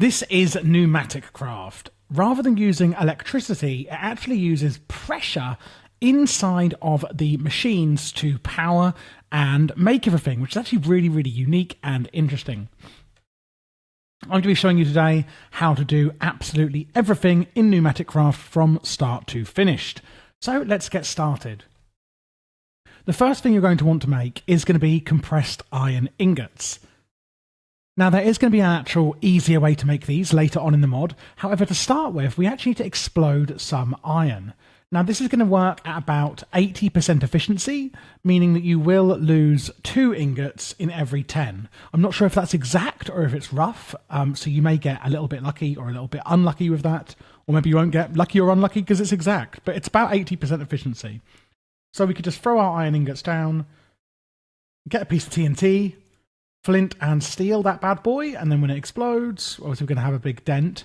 This is PneumaticCraft. Rather than using electricity, it actually uses pressure inside of the machines to power and make everything, which is actually really, really unique and interesting. I'm going to be showing you today how to do absolutely everything in PneumaticCraft from start to finished. So let's get started. The first thing you're going to want to make is going to be compressed iron ingots. Now, there is going to be an actual easier way to make these later on in the mod. However, to start with, we actually need to explode some iron. Now, this is going to work at about 80% efficiency, meaning that you will lose 2 ingots in every 10. I'm not sure if that's exact or if it's rough, so you may get a little bit lucky or a little bit unlucky with that, or maybe you won't get lucky or unlucky because it's exact, but it's about 80% efficiency. So we could just throw our iron ingots down, get a piece of TNT, flint and steel that bad boy, and then when it explodes, obviously we're going to have a big dent.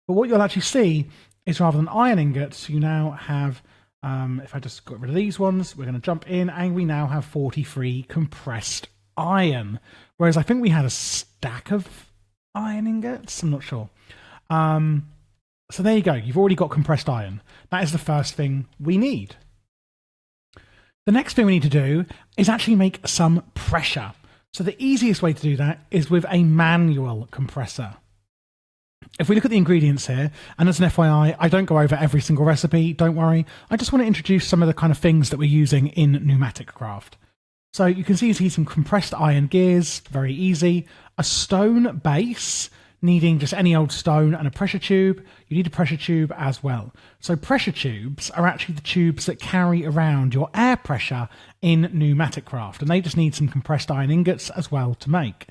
But what you'll actually see is rather than iron ingots, you now have, if I just got rid of these ones, we're going to jump in and we now have 43 compressed iron. Whereas I think we had a stack of iron ingots, I'm not sure. So there you go, you've already got compressed iron. That is the first thing we need. The next thing we need to do is actually make some pressure. So the easiest way to do that is with a manual compressor. If we look at the ingredients here, and as an FYI, I don't go over every single recipe, don't worry. I just want to introduce some of the kind of things that we're using in PneumaticCraft. So you can see some compressed iron gears, very easy. A stone base, needing just any old stone, and a pressure tube. You need a pressure tube as well. So pressure tubes are actually the tubes that carry around your air pressure in PneumaticCraft, and they just need some compressed iron ingots as well to make.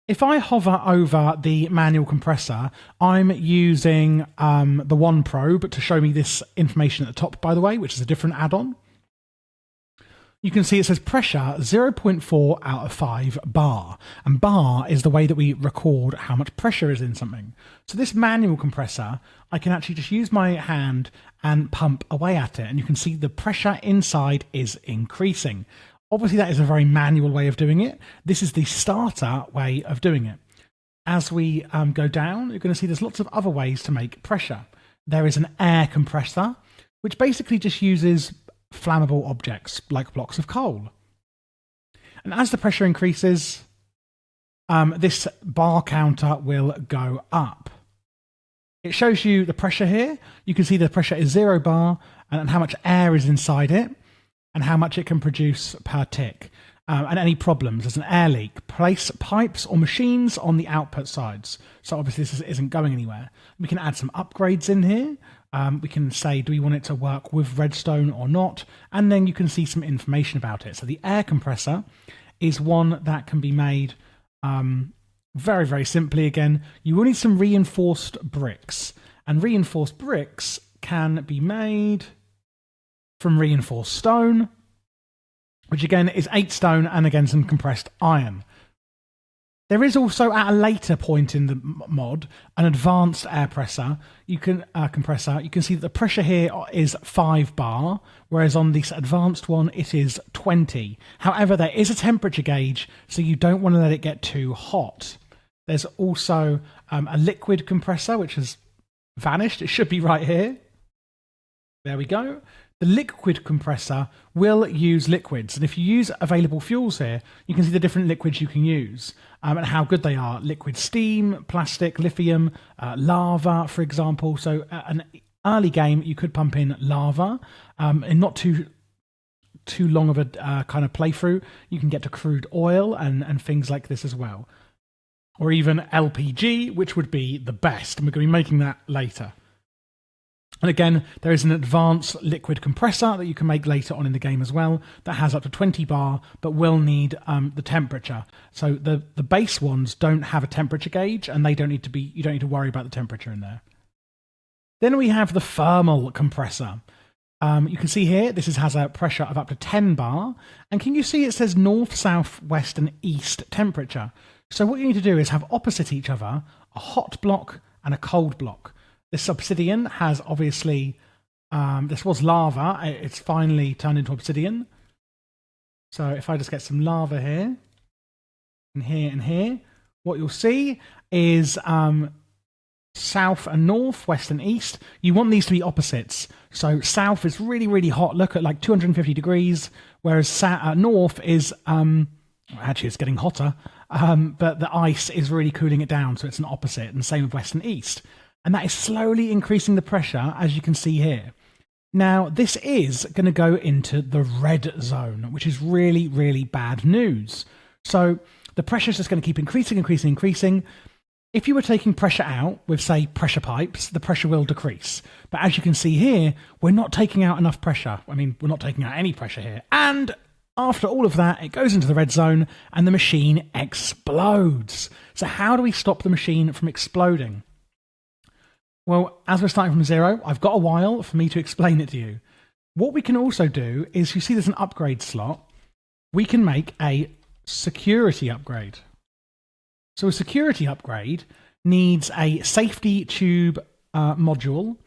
If I hover over the manual compressor, I'm using the one probe to show me this information at the top, by the way, which is a different add-on. You can see it says pressure 0.4 out of 5 bar, and bar is the way that we record how much pressure is in something. So this manual compressor, I can actually just use my hand and pump away at it, and you can see the pressure inside is increasing. Obviously that is a very manual way of doing it. This is the starter way of doing it. As we go down, you're going to see there's lots of other ways to make pressure. There is an air compressor, which basically just uses flammable objects like blocks of coal. And as the pressure increases, this bar counter will go up. It shows you the pressure here. You can see the pressure is 0 bar and how much air is inside it and how much it can produce per tick. And any problems, there's an air leak. Place pipes or machines on the output sides. So obviously this isn't going anywhere. We can add some upgrades in here. We can say, do we want it to work with redstone or not? And then you can see some information about it. So the air compressor is one that can be made very, very simply again. You will need some reinforced bricks. And reinforced bricks can be made from reinforced stone, which again is 8 stone and again some compressed iron. There is also at a later point in the mod an advanced air compressor. You can see that the pressure here is 5 bar, whereas on this advanced one it is 20. However, there is a temperature gauge, so you don't want to let it get too hot. There's also a liquid compressor which has vanished. It should be right here. There we go. The liquid compressor will use liquids, and if you use available fuels here, you can see the different liquids you can use and how good they are. Liquid steam, plastic, lithium, lava, for example. So an early game, you could pump in lava. In not too long of a kind of playthrough, you can get to crude oil and things like this as well. Or even LPG, which would be the best, and we're going to be making that later. And again, there is an advanced liquid compressor that you can make later on in the game as well that has up to 20 bar, but will need the temperature. So the base ones don't have a temperature gauge, and you don't need to worry about the temperature in there. Then we have the thermal compressor. You can see here, this has a pressure of up to 10 bar. And can you see it says north, south, west, and east temperature? So what you need to do is have opposite each other a hot block and a cold block. This obsidian has obviously, this was lava, it's finally turned into obsidian. So if I just get some lava here, and here, what you'll see is south and north, west and east. You want these to be opposites. So south is really, really hot. Look at like 250 degrees, whereas north is, actually it's getting hotter, but the ice is really cooling it down. So it's an opposite, and same with west and east. And that is slowly increasing the pressure, as you can see here. Now, this is going to go into the red zone, which is really, really bad news. So the pressure is just going to keep increasing. If you were taking pressure out with, say, pressure pipes, the pressure will decrease. But as you can see here, we're not taking out enough pressure. I mean, we're not taking out any pressure here. And after all of that, it goes into the red zone and the machine explodes. So how do we stop the machine from exploding? Well, as we're starting from zero, I've got a while for me to explain it to you. What we can also do is, you see there's an upgrade slot. We can make a security upgrade. So a security upgrade needs a safety tube module,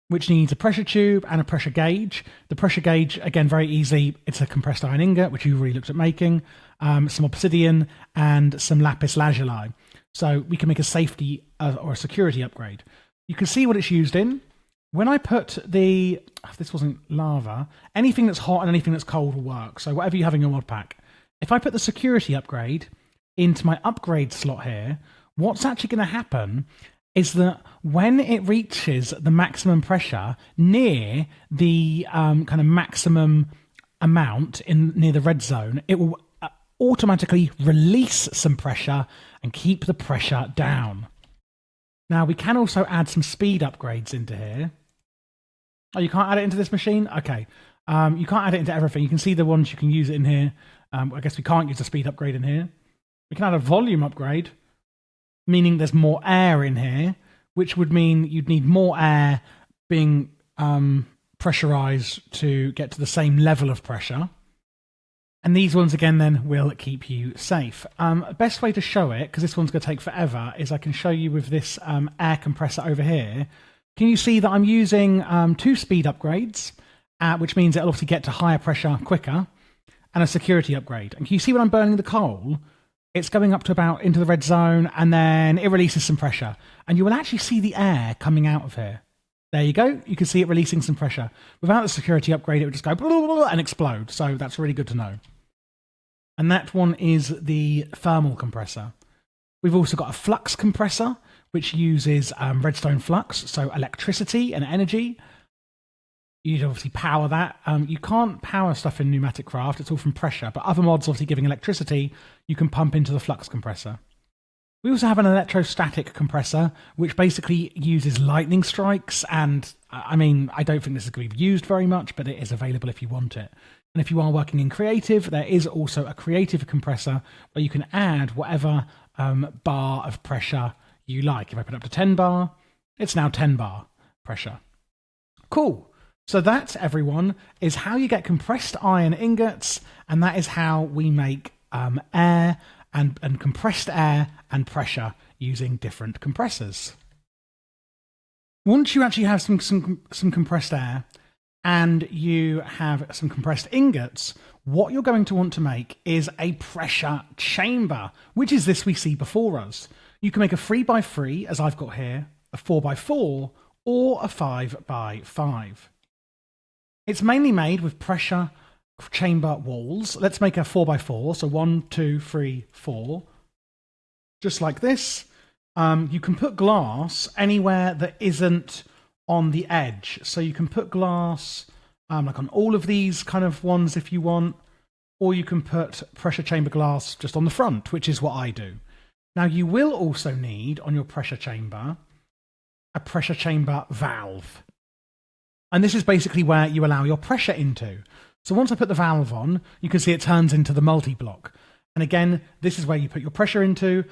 which needs a pressure tube and a pressure gauge. The pressure gauge, again, very easy. It's a compressed iron ingot, which you really looked at making, some obsidian and some lapis lazuli. So we can make a safety or a security upgrade. You can see what it's used in. When I put this wasn't lava, anything that's hot and anything that's cold will work. So whatever you have in your mod pack. If I put the security upgrade into my upgrade slot here, what's actually going to happen is that when it reaches the maximum pressure near the kind of maximum amount near the red zone, it will automatically release some pressure and keep the pressure down. Now, we can also add some speed upgrades into here. Oh, you can't add it into this machine? Okay. You can't add it into everything. You can see the ones you can use it in here. I guess we can't use a speed upgrade in here. We can add a volume upgrade, meaning there's more air in here, which would mean you'd need more air being pressurized to get to the same level of pressure. And these ones, again, then will keep you safe. Best way to show it, because this one's going to take forever, is I can show you with this air compressor over here. Can you see that I'm using 2 speed upgrades, which means it'll obviously get to higher pressure quicker, and a security upgrade. And can you see when I'm burning the coal, it's going up to about into the red zone, and then it releases some pressure. And you will actually see the air coming out of here. There you go. You can see it releasing some pressure. Without the security upgrade, it would just go blah, blah, blah, and explode. So that's really good to know. And that one is the thermal compressor. We've also got a flux compressor, which uses redstone flux, so electricity and energy. You'd obviously power that. You can't power stuff in PneumaticCraft. It's all from pressure. But other mods obviously giving electricity, you can pump into the flux compressor. We also have an electrostatic compressor, which basically uses lightning strikes. And I mean, I don't think this is going to be used very much, but it is available if you want it. And if you are working in creative, there is also a creative compressor where you can add whatever bar of pressure you like. If I put it up to 10 bar, it's now 10 bar pressure. Cool. So that, everyone, is how you get compressed iron ingots, and that is how we make air and compressed air and pressure using different compressors. Once you actually have some compressed air and you have some compressed ingots, what you're going to want to make is a pressure chamber, which is this we see before us. You can make a 3x3, as I've got here, a 4x4, or a 5x5. It's mainly made with pressure chamber walls. Let's make a 4x4, so 1, 2, 3, 4. Just like this. You can put glass anywhere that isn't on the edge. So you can put glass like on all of these kind of ones if you want, or you can put pressure chamber glass just on the front, which is what I do. Now you will also need on your pressure chamber a pressure chamber valve. And this is basically where you allow your pressure into. So once I put the valve on, you can see it turns into the multi-block. And again, this is where you put your pressure into.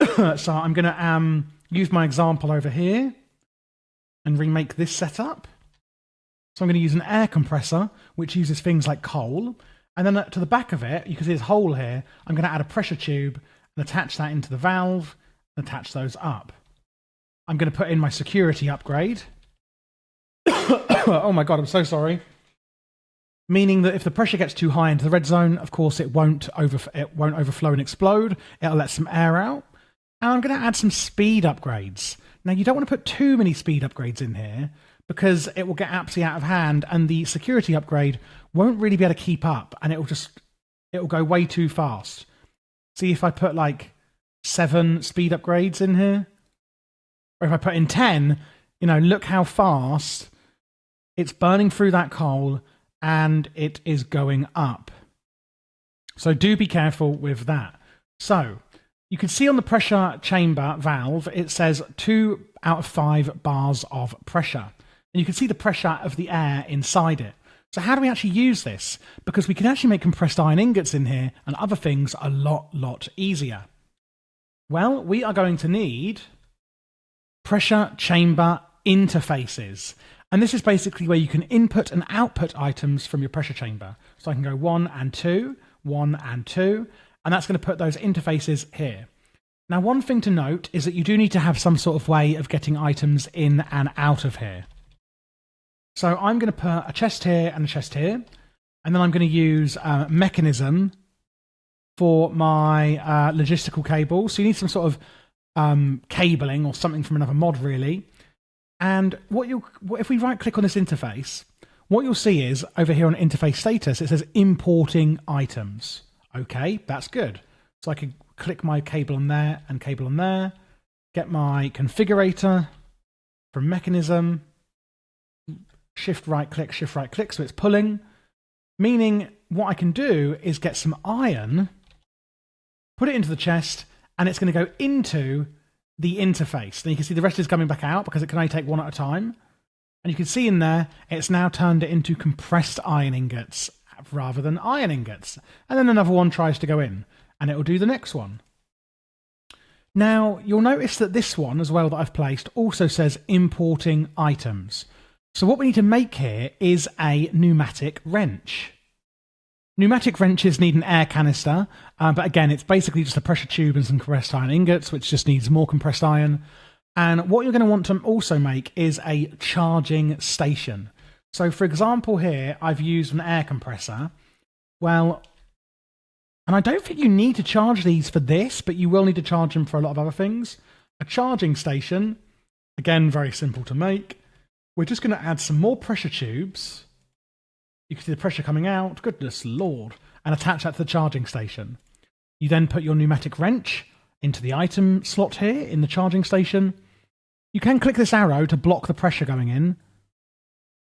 So I'm going to use my example over here and remake this setup. So I'm going to use an air compressor, which uses things like coal. And then to the back of it, you can see this hole here. I'm going to add a pressure tube and attach that into the valve and attach those up. I'm going to put in my security upgrade. Oh my God, I'm so sorry. Meaning that if the pressure gets too high into the red zone, of course, it won't overflow and explode. It'll let some air out. And I'm going to add some speed upgrades. Now, you don't want to put too many speed upgrades in here because it will get absolutely out of hand and the security upgrade won't really be able to keep up and it'll go way too fast. See if I put like 7 speed upgrades in here, or if I put in 10, look how fast it's burning through that coal and it is going up. So do be careful with that. So you can see on the pressure chamber valve, it says 2 out of 5 bars of pressure. And you can see the pressure of the air inside it. So how do we actually use this? Because we can actually make compressed iron ingots in here and other things a lot easier. Well, we are going to need pressure chamber interfaces. And this is basically where you can input and output items from your pressure chamber. So I can go 1 and 2, 1 and 2, and that's going to put those interfaces here. Now, one thing to note is that you do need to have some sort of way of getting items in and out of here. So I'm going to put a chest here and a chest here, and then I'm going to use a mechanism for my logistical cable. So you need some sort of cabling or something from another mod, really. And if we right-click on this interface, what you'll see is over here on interface status, it says importing items. Okay, that's good. So I can click my cable on there and cable on there, get my configurator from mechanism, shift right click, so it's pulling, meaning what I can do is get some iron, put it into the chest, and it's going to go into the interface. Then you can see the rest is coming back out because it can only take one at a time. And you can see in there, it's now turned it into compressed iron ingots rather than iron ingots. And then another one tries to go in, and it will do the next one. Now, you'll notice that this one as well that I've placed also says importing items. So what we need to make here is a pneumatic wrench. Pneumatic wrenches need an air canister, but again, it's basically just a pressure tube and some compressed iron ingots, which just needs more compressed iron. And what you're going to want to also make is a charging station. So for example here, I've used an air compressor. Well, and I don't think you need to charge these for this, but you will need to charge them for a lot of other things. A charging station, again, very simple to make. We're just going to add some more pressure tubes. You can see the pressure coming out, goodness lord, and attach that to the charging station. You then put your pneumatic wrench into the item slot here in the charging station. You can click this arrow to block the pressure going in,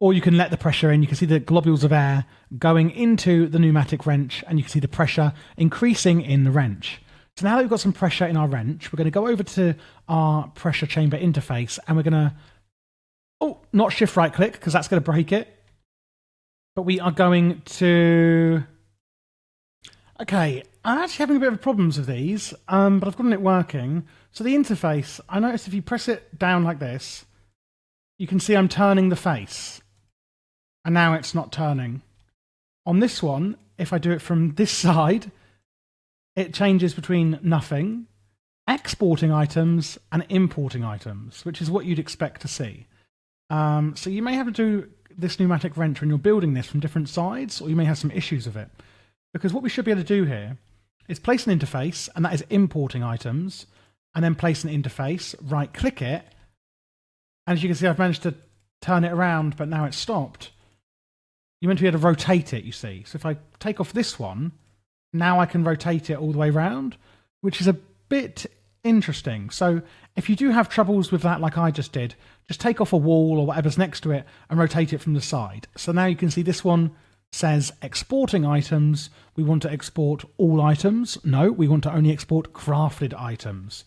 or you can let the pressure in. You can see the globules of air going into the pneumatic wrench, and you can see the pressure increasing in the wrench. So now that we've got some pressure in our wrench, we're going to go over to our pressure chamber interface, and we're going to, not shift right click, because that's going to break it. But we are going to... Okay, I'm actually having a bit of problems with these, but I've gotten it working. So the interface, I noticed if you press it down like this, you can see I'm turning the face. And now it's not turning. On this one, if I do it from this side, it changes between nothing, exporting items, and importing items, which is what you'd expect to see. So you may have to do this pneumatic wrench when you're building this from different sides, or you may have some issues with it. Because what we should be able to do here is place an interface, and that is importing items, and then place an interface, right-click it, and as you can see, I've managed to turn it around, but now it's stopped. You're meant to be able to rotate it, you see. So if I take off this one, now I can rotate it all the way around, which is a bit interesting. So if you do have troubles with that like I just did, just take off a wall or whatever's next to it and rotate it from the side. So now you can see this one says exporting items. We want to export all items. No, we want to only export crafted items.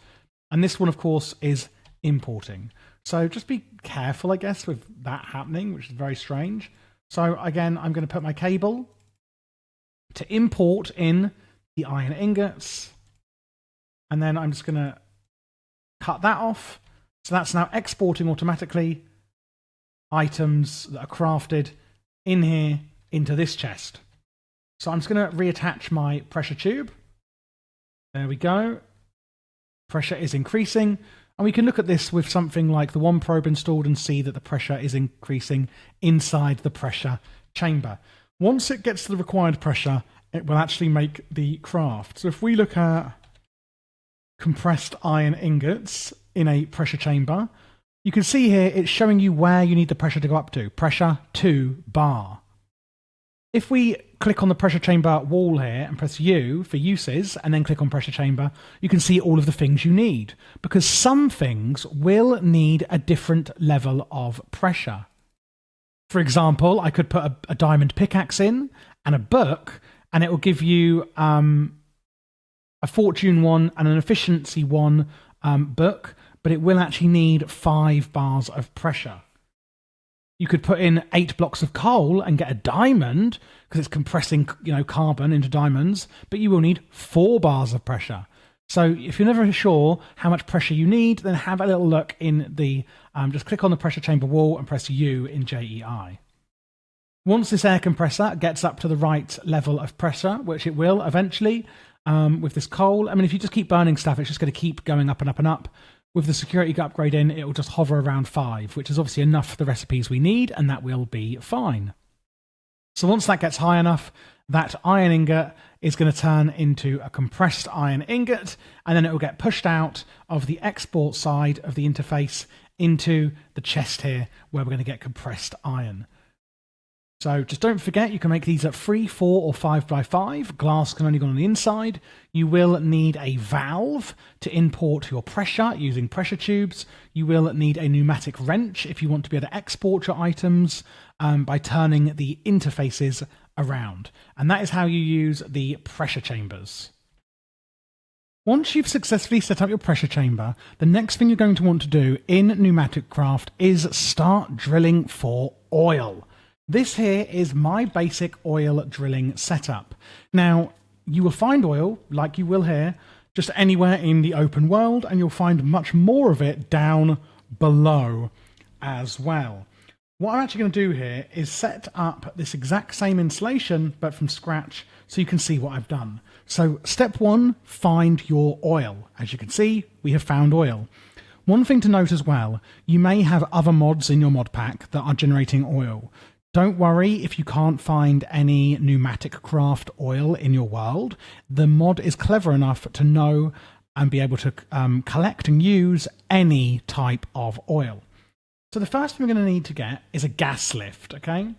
And this one, of course, is importing. So just be careful, I guess, with that happening, which is very strange. So again, I'm going to put my cable to import in the iron ingots. And then I'm just going to cut that off. So that's now exporting automatically items that are crafted in here into this chest. So I'm just going to reattach my pressure tube. There we go. Pressure is increasing. And we can look at this with something like the one probe installed and see that the pressure is increasing inside the pressure chamber. Once it gets to the required pressure, it will actually make the craft. So if we look at compressed iron ingots in a pressure chamber. You can see here it's showing you where you need the pressure to go up to. Pressure 2 bar. If we click on the pressure chamber wall here and press U for uses and then click on pressure chamber, you can see all of the things you need, because some things will need a different level of pressure. For example, I could put a diamond pickaxe in and a book, and it will give you a fortune 1 and an efficiency 1 book, but it will actually need 5 bars of pressure. You could put in 8 blocks of coal and get a diamond because it's compressing, carbon into diamonds, but you will need 4 bars of pressure. So if you're never sure how much pressure you need, then have a little look in the, just click on the pressure chamber wall and press U in JEI. Once this air compressor gets up to the right level of pressure, which it will eventually with this coal, if you just keep burning stuff, it's just going to keep going up and up and up. With the security upgrade in, it will just hover around 5, which is obviously enough for the recipes we need, and that will be fine. So once that gets high enough, that iron ingot is going to turn into a compressed iron ingot, and then it will get pushed out of the export side of the interface into the chest here, where we're going to get compressed iron. So just don't forget, you can make these at 3, 4 or 5x5. Glass can only go on the inside. You will need a valve to import your pressure using pressure tubes. You will need a pneumatic wrench if you want to be able to export your items by turning the interfaces around. And that is how you use the pressure chambers. Once you've successfully set up your pressure chamber, the next thing you're going to want to do in PneumaticCraft is start drilling for oil. This here is my basic oil drilling setup. Now, you will find oil, like you will here, just anywhere in the open world, and you'll find much more of it down below as well. What I'm actually going to do here is set up this exact same installation, but from scratch, so you can see what I've done. So step 1, find your oil. As you can see, we have found oil. One thing to note as well, you may have other mods in your mod pack that are generating oil. Don't worry if you can't find any PneumaticCraft oil in your world. The mod is clever enough to know and be able to collect and use any type of oil. So the first thing we're going to need to get is a gas lift, okay?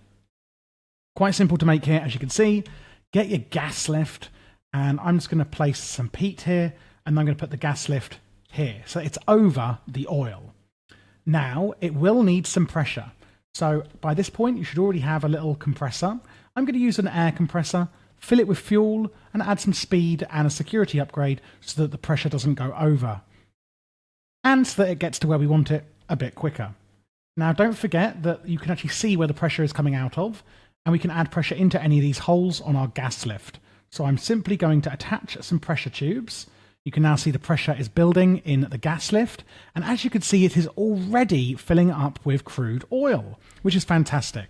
Quite simple to make here, as you can see. Get your gas lift, and I'm just going to place some peat here, and I'm going to put the gas lift here. So it's over the oil. Now, it will need some pressure. So by this point, you should already have a little compressor. I'm going to use an air compressor, fill it with fuel, and add some speed and a security upgrade so that the pressure doesn't go over, and so that it gets to where we want it a bit quicker. Now, don't forget that you can actually see where the pressure is coming out of, and we can add pressure into any of these holes on our gas lift. So I'm simply going to attach some pressure tubes. You can now see the pressure is building in the gas lift, and as you can see, it is already filling up with crude oil, which is fantastic.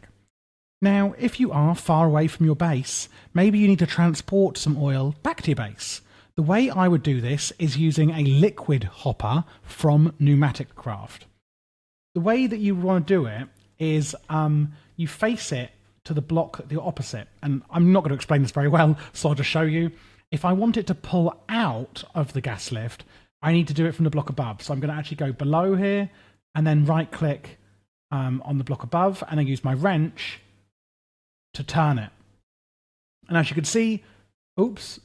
Now, if you are far away from your base, maybe you need to transport some oil back to your base. The way I would do this is using a liquid hopper from PneumaticCraft. The way that you want to do it is you face it to the block the opposite, and I'm not going to explain this very well, so I'll just show you. If I want it to pull out of the gas lift, I need to do it from the block above. So I'm going to actually go below here and then right click on the block above, and then use my wrench to turn it. And as you can see, oops,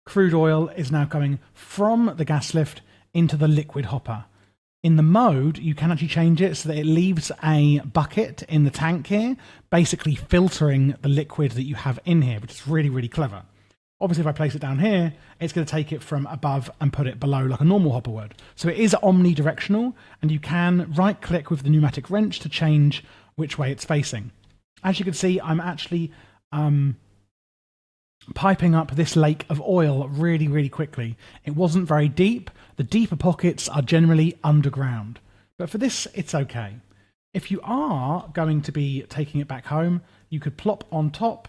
crude oil is now coming from the gas lift into the liquid hopper. In the mode, you can actually change it so that it leaves a bucket in the tank here, basically filtering the liquid that you have in here, which is really, really clever. Obviously, if I place it down here, it's going to take it from above and put it below like a normal hopper would. So it is omnidirectional, and you can right-click with the pneumatic wrench to change which way it's facing. As you can see, I'm actually piping up this lake of oil really, really quickly. It wasn't very deep. The deeper pockets are generally underground. But for this, it's okay. If you are going to be taking it back home, you could plop on top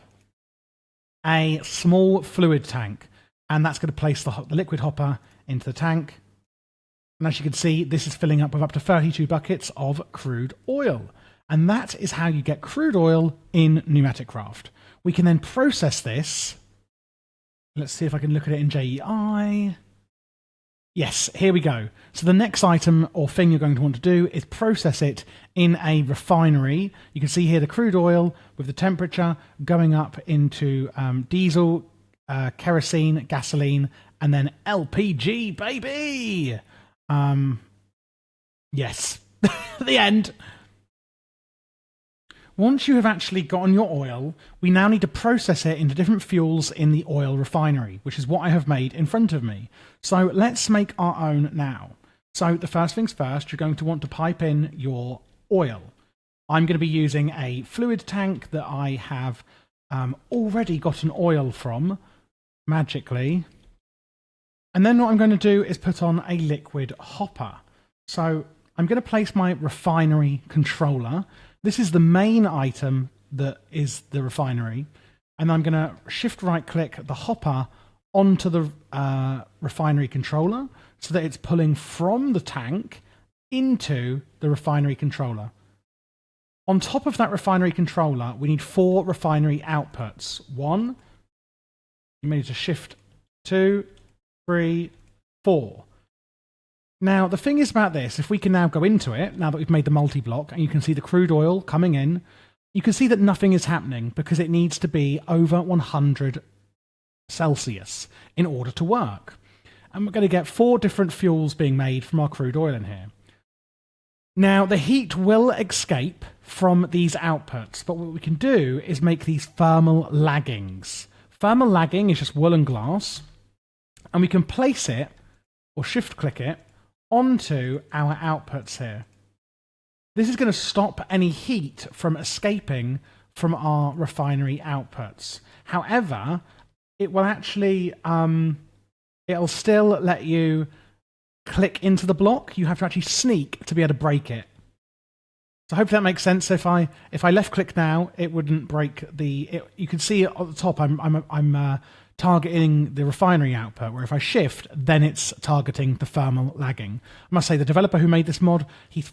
a small fluid tank, and that's going to place the liquid hopper into the tank. And as you can see, this is filling up with up to 32 buckets of crude oil. And that is how you get crude oil in PneumaticCraft. We can then process this. Let's see if I can look at it in JEI. Yes, here we go. So the next item or thing you're going to want to do is process it in a refinery. You can see here the crude oil with the temperature going up into diesel, kerosene, gasoline, and then LPG, baby! Yes, the end. Once you have actually gotten your oil, we now need to process it into different fuels in the oil refinery, which is what I have made in front of me. So let's make our own now. So the first things first, you're going to want to pipe in your oil. I'm going to be using a fluid tank that I have already gotten oil from, magically. And then what I'm going to do is put on a liquid hopper. So I'm going to place my refinery controller. This is the main item that is the refinery, and I'm going to shift right click the hopper onto the refinery controller so that it's pulling from the tank into the refinery controller. On top of that refinery controller, we need 4 refinery outputs. 1, you may need to shift 2, 3, 4. Now, the thing is about this, if we can now go into it, now that we've made the multi-block, and you can see the crude oil coming in, you can see that nothing is happening because it needs to be over 100 Celsius in order to work. And we're going to get 4 different fuels being made from our crude oil in here. Now, the heat will escape from these outputs, but what we can do is make these thermal laggings. Thermal lagging is just wool and glass, and we can place it, or shift-click it, onto our outputs here. This is going to stop any heat from escaping from our refinery outputs. However, it will actually, it'll still let you click into the block. You have to actually sneak to be able to break it. So hopefully that makes sense. If I left click now, it wouldn't break the. You can see at the top. I'm targeting the refinery output, where if I shift, then it's targeting the thermal lagging. I must say, the developer who made this mod, he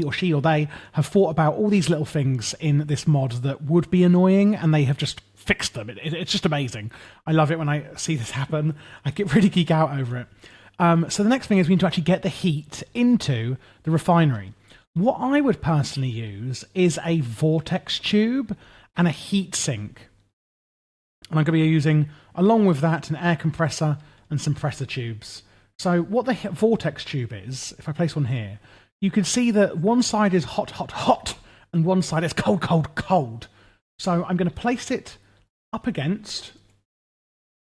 or she or they have thought about all these little things in this mod that would be annoying, and they have just fixed them. It's just amazing. I love it when I see this happen. I get really geek out over it. So the next thing is we need to actually get the heat into the refinery. What I would personally use is a vortex tube and a heat sink. And I'm going to be using, along with that, an air compressor and some pressure tubes. So what the vortex tube is, if I place one here, you can see that one side is hot, hot, hot, and one side is cold, cold, cold. So I'm going to place it up against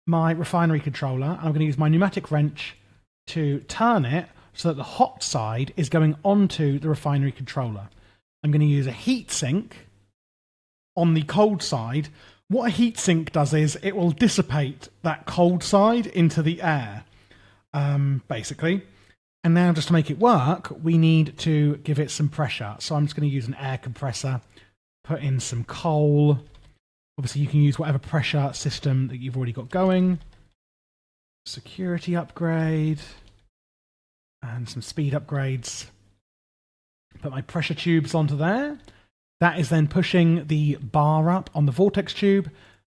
my refinery controller, and I'm going to use my pneumatic wrench to turn it so that the hot side is going onto the refinery controller. I'm going to use a heat sink on the cold side. What a heat sink does is it will dissipate that cold side into the air, basically. And now, just to make it work, we need to give it some pressure. So I'm just going to use an air compressor, put in some coal. Obviously, you can use whatever pressure system that you've already got going. Security upgrade. And some speed upgrades. Put my pressure tubes onto there. That is then pushing the bar up on the vortex tube.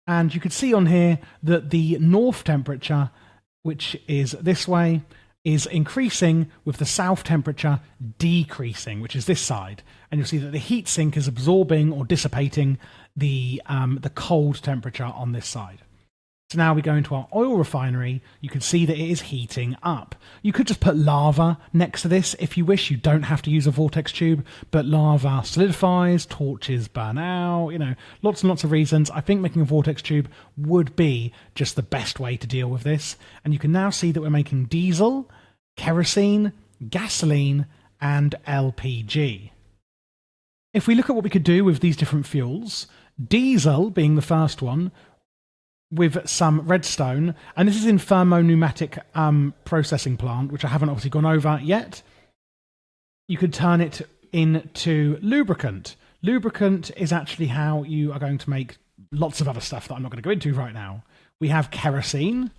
And you can see on here that the north temperature, which is this way, is increasing with the south temperature decreasing, which is this side. And you'll see that the heat sink is absorbing or dissipating the cold temperature on this side. So now we go into our oil refinery. You can see that it is heating up. You could just put lava next to this if you wish. You don't have to use a vortex tube, but lava solidifies, torches burn out, lots and lots of reasons. I think making a vortex tube would be just the best way to deal with this. And you can now see that we're making diesel, kerosene, gasoline, and LPG. If we look at what we could do with these different fuels, diesel being the first one, with some redstone, and this is in thermo-pneumatic processing plant, which I haven't obviously gone over yet. You could turn it into lubricant. Lubricant is actually how you are going to make lots of other stuff that I'm not going to go into right now. We have kerosene,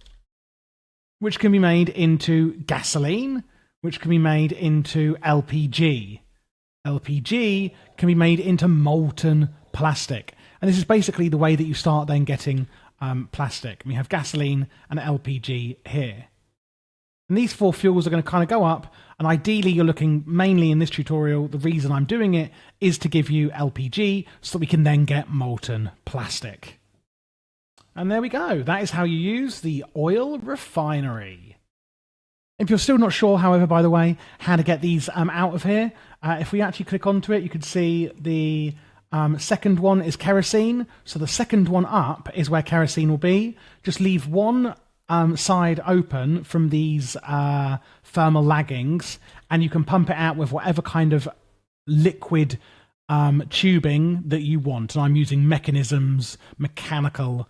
which can be made into gasoline, which can be made into LPG. LPG can be made into molten plastic. And this is basically the way that you start then getting plastic. We have gasoline and LPG here. And these four fuels are going to kind of go up. And ideally, you're looking mainly in this tutorial, the reason I'm doing it is to give you LPG so that we can then get molten plastic. And there we go. That is how you use the oil refinery. If you're still not sure, however, by the way, how to get these out of here, if we actually click onto it, you can see the second one is kerosene. So the second one up is where kerosene will be. Just leave one side open from these thermal laggings, and you can pump it out with whatever kind of liquid tubing that you want. And I'm using mechanisms, mechanical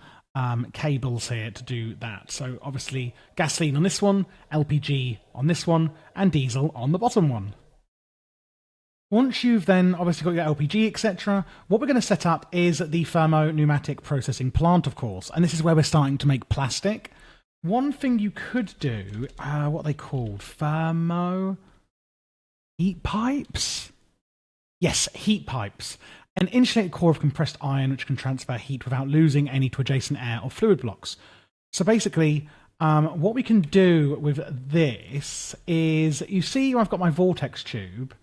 cables here to do that. So obviously gasoline on this one, LPG on this one, and diesel on the bottom one. Once you've then obviously got your LPG, etc., what we're going to set up is the thermo-pneumatic processing plant, of course. And this is where we're starting to make plastic. One thing you could do, what are they called? Thermo heat pipes? Yes, heat pipes. An insulated core of compressed iron which can transfer heat without losing any to adjacent air or fluid blocks. So basically, what we can do with this is, you see I've got my vortex tube.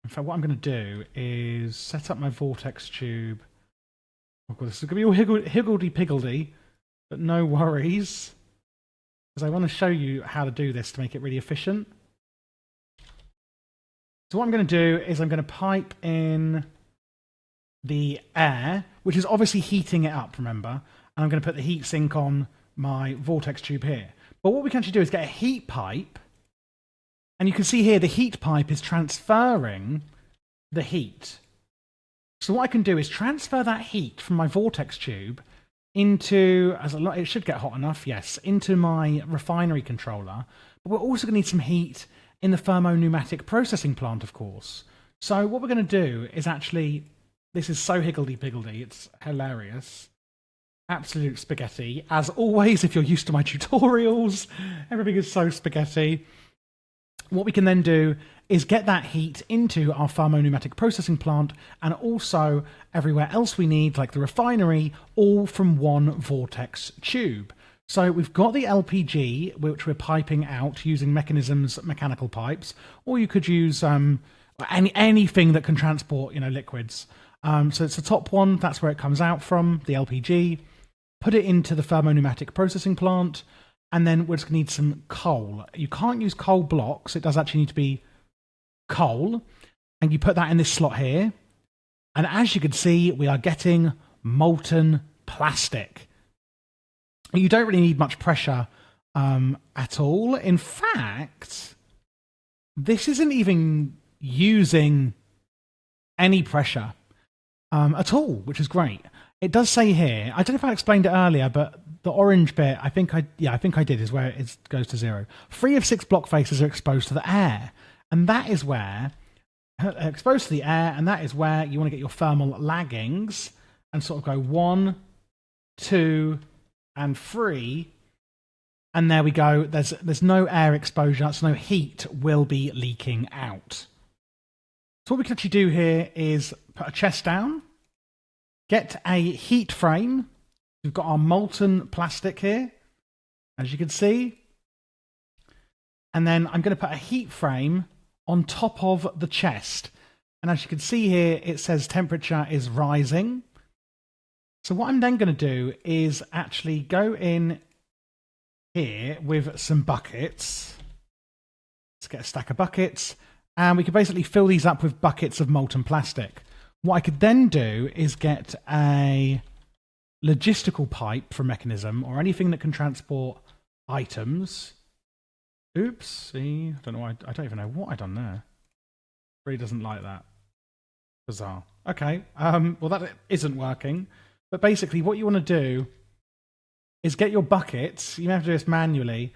In fact, what I'm going to do is set up my vortex tube. Oh God, this is going to be all higgledy-piggledy, but no worries, because I want to show you how to do this to make it really efficient. So what I'm going to do is I'm going to pipe in the air, which is obviously heating it up, remember, and I'm going to put the heat sink on my vortex tube here. But what we can actually do is get a heat pipe, and you can see here the heat pipe is transferring the heat. So what I can do is transfer that heat from my vortex tube into, it should get hot enough, yes, into my refinery controller. But we're also going to need some heat in the thermo-pneumatic processing plant, of course. So what we're going to do is actually, this is so higgledy-piggledy, it's hilarious. Absolute spaghetti. As always, if you're used to my tutorials, everything is so spaghetti. What we can then do is get that heat into our thermo-pneumatic processing plant and also everywhere else we need, like the refinery, all from one vortex tube. So we've got the LPG, which we're piping out using mechanisms, mechanical pipes, or you could use anything that can transport, liquids. So it's the top one, that's where it comes out from, the LPG. Put it into the thermo-pneumatic processing plant, and then we're just going to need some coal. You can't use coal blocks, it does actually need to be coal. And you put that in this slot here. And as you can see, we are getting molten plastic. You don't really need much pressure at all. In fact, this isn't even using any pressure at all, which is great. It does say here, I don't know if I explained it earlier, but the orange bit, I think I did, is where it goes to 0. 3 of 6 block faces are exposed to the air. And that is where, exposed to the air, and that is where you want to get your thermal laggings and sort of go 1, 2, and 3. And there we go. There's no air exposure, so no heat will be leaking out. So what we can actually do here is put a chest down, get a heat frame. We've got our molten plastic here, as you can see. And then I'm going to put a heat frame on top of the chest. And as you can see here, it says temperature is rising. So what I'm then going to do is actually go in here with some buckets. Let's get a stack of buckets. And we can basically fill these up with buckets of molten plastic. What I could then do is get a logistical pipe from Mechanism or anything that can transport items. Oops, see, I don't even know what I done there. Really doesn't like that. Bizarre. Okay, well that isn't working. But basically what you want to do is get your buckets. You may have to do this manually.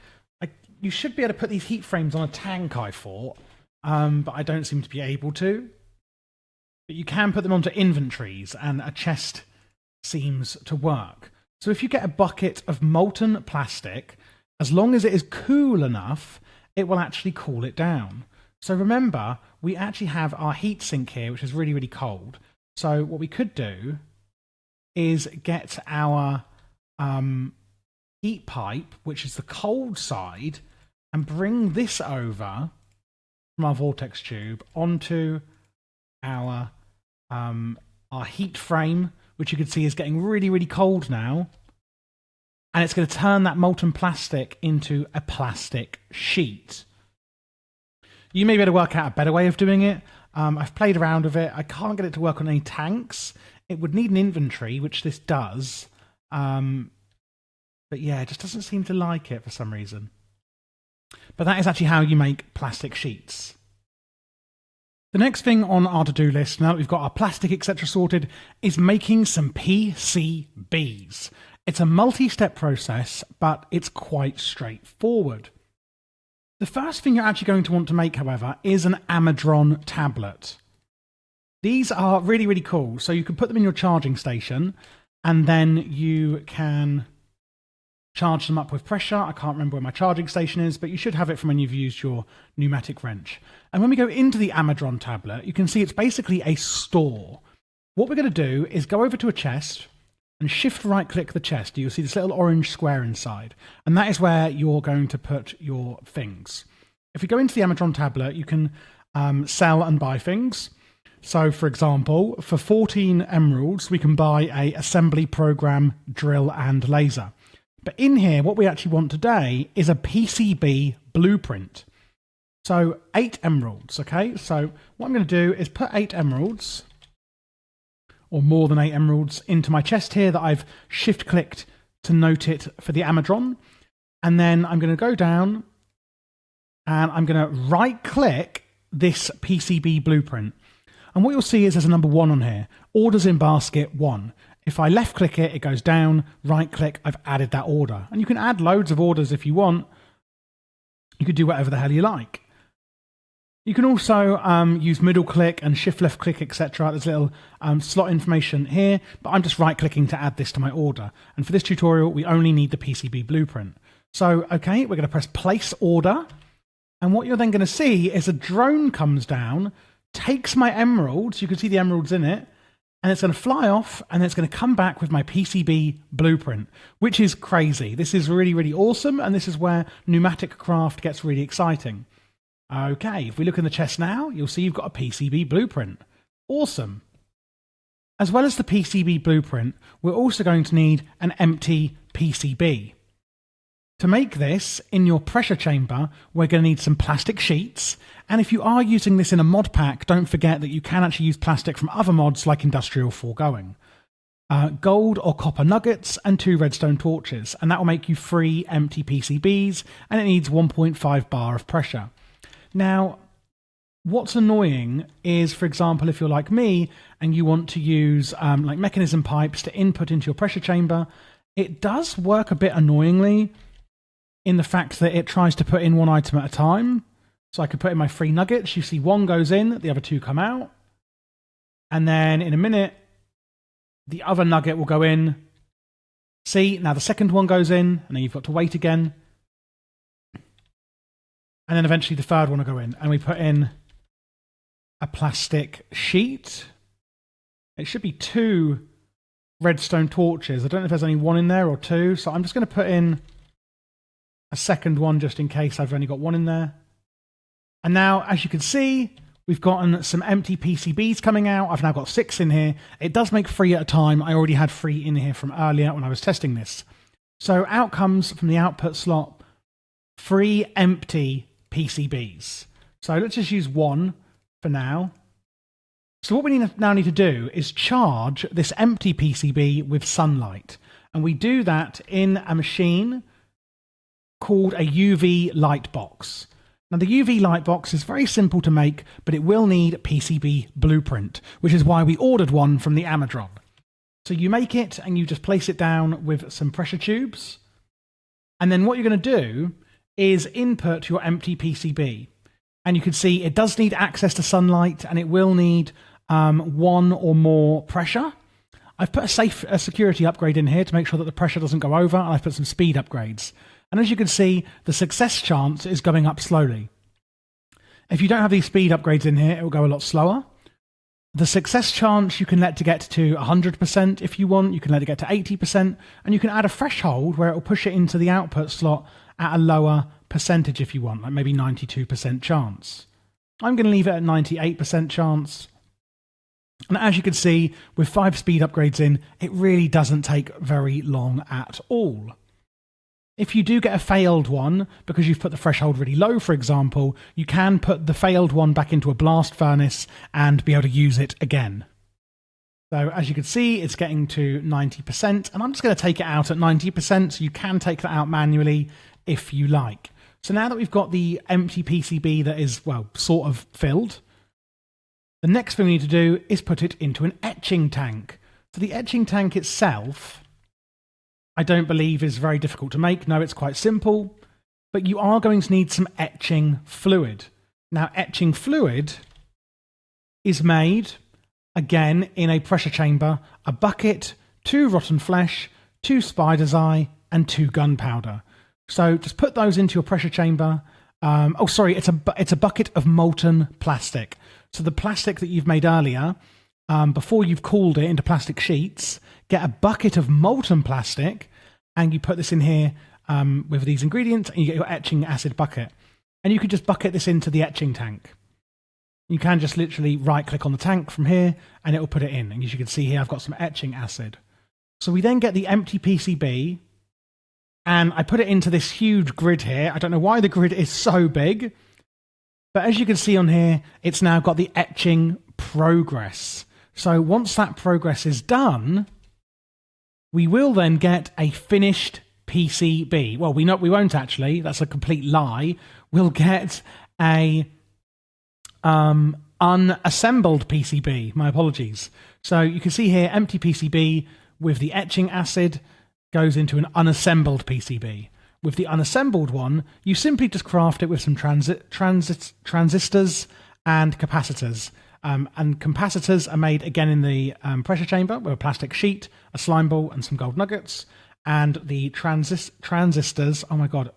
You should be able to put these heat frames on a tank, I thought, but I don't seem to be able to. But you can put them onto inventories, and a chest seems to work. So if you get a bucket of molten plastic, as long as it is cool enough, it will actually cool it down. So remember, we actually have our heat sink here, which is really, really cold. So what we could do is get our heat pipe, which is the cold side, and bring this over from our vortex tube onto our heat frame, which you can see is getting really, really cold now. And it's going to turn that molten plastic into a plastic sheet. You may be able to work out a better way of doing it. I've played around with it. I can't get it to work on any tanks. It would need an inventory, which this does. But yeah, it just doesn't seem to like it for some reason. But that is actually how you make plastic sheets. The next thing on our to-do list, now that we've got our plastic, etc. sorted, is making some PCBs. It's a multi-step process, but it's quite straightforward. The first thing you're actually going to want to make, however, is an Amadron tablet. These are really, really cool. So you can put them in your charging station, and then you can charge them up with pressure. I can't remember where my charging station is, but you should have it from when you've used your pneumatic wrench. And when we go into the Amadron tablet, you can see it's basically a store. What we're going to do is go over to a chest and shift right click the chest. You'll see this little orange square inside, and that is where you're going to put your things. If we go into the Amadron tablet, you can sell and buy things. So for example, for 14 emeralds, we can buy a assembly program, drill and laser. But in here, what we actually want today is a PCB blueprint. So 8 emeralds, okay? So what I'm going to do is put 8 emeralds, or more than 8 emeralds, into my chest here that I've shift-clicked to note it for the Amadron. And then I'm going to go down and I'm going to right-click this PCB blueprint. And what you'll see is there's a number 1 on here. Orders in basket 1. If I left click it, it goes down, right click, I've added that order. And you can add loads of orders if you want. You could do whatever the hell you like. You can also use middle click and shift left click, etc. There's little slot information here, but I'm just right clicking to add this to my order. And for this tutorial, we only need the PCB blueprint. So, okay, we're going to press place order. And what you're then going to see is a drone comes down, takes my emeralds, you can see the emeralds in it, and it's going to fly off, and then it's going to come back with my PCB blueprint, which is crazy. This is really, really awesome, and this is where PneumaticCraft gets really exciting. Okay, if we look in the chest now, you'll see you've got a PCB blueprint. Awesome. As well as the PCB blueprint, we're also going to need an empty PCB. To make this, in your pressure chamber, we're going to need some plastic sheets. And if you are using this in a mod pack, don't forget that you can actually use plastic from other mods like Industrial Foregoing. Gold or copper nuggets and 2 redstone torches. And that will make you 3 empty PCBs, and it needs 1.5 bar of pressure. Now, what's annoying is, for example, if you're like me and you want to use like mechanism pipes to input into your pressure chamber, it does work a bit annoyingly in the fact that it tries to put in 1 item at a time. So I could put in my 3 nuggets. You see 1 goes in, the other 2 come out. And then in a minute, the other nugget will go in. See, now the second one goes in, and then you've got to wait again. And then eventually the third one will go in. And we put in a plastic sheet. It should be 2 redstone torches. I don't know if there's only 1 in there or 2. So I'm just going to put in a second one just in case I've only got 1 in there. And now, as you can see, we've gotten some empty PCBs coming out. I've now got 6 in here. It does make 3 at a time. I already had 3 in here from earlier when I was testing this. So out comes from the output slot 3 empty PCBs. So let's just use 1 for now. So what we now need to do is charge this empty PCB with sunlight. And we do that in a machine called a UV light box. Now the UV light box is very simple to make, but it will need a PCB blueprint, which is why we ordered one from the Amadron. So you make it and you just place it down with some pressure tubes. And then what you're going to do is input your empty PCB. And you can see it does need access to sunlight, and it will need 1 or more pressure. I've put a security upgrade in here to make sure that the pressure doesn't go over, and I've put some speed upgrades. And as you can see, the success chance is going up slowly. If you don't have these speed upgrades in here, it will go a lot slower. The success chance you can let to get to 100% if you want. You can let it get to 80%, and you can add a threshold where it will push it into the output slot at a lower percentage if you want, like maybe 92% chance. I'm going to leave it at 98% chance. And as you can see, with 5 speed upgrades in, it really doesn't take very long at all. If you do get a failed one, because you've put the threshold really low, for example, you can put the failed one back into a blast furnace and be able to use it again. So as you can see, it's getting to 90%, and I'm just going to take it out at 90%, so you can take that out manually if you like. So now that we've got the empty PCB that is, well, sort of filled, the next thing we need to do is put it into an etching tank. So the etching tank itself, I don't believe is very difficult to make. No, it's quite simple, but you are going to need some etching fluid. Now, etching fluid is made, again, in a pressure chamber, a bucket, 2 rotten flesh, 2 spider's eye, and 2 gunpowder. So just put those into your pressure chamber. It's a bucket of molten plastic. So the plastic that you've made earlier, before you've cooled it into plastic sheets, get a bucket of molten plastic, and you put this in here with these ingredients, and you get your etching acid bucket. And you can just bucket this into the etching tank. You can just literally right-click on the tank from here, and it will put it in. And as you can see here, I've got some etching acid. So we then get the empty PCB, and I put it into this huge grid here. I don't know why the grid is so big, but as you can see on here, it's now got the etching progress. So once that progress is done, we will then get a finished PCB. Well, we won't actually. That's a complete lie. We'll get a unassembled PCB. My apologies. So you can see here, empty PCB with the etching acid goes into an unassembled PCB. With the unassembled one, you simply just craft it with some transistors and capacitors. And capacitors are made again in the pressure chamber with a plastic sheet, a slime ball, and some gold nuggets. And the transistors, oh my god,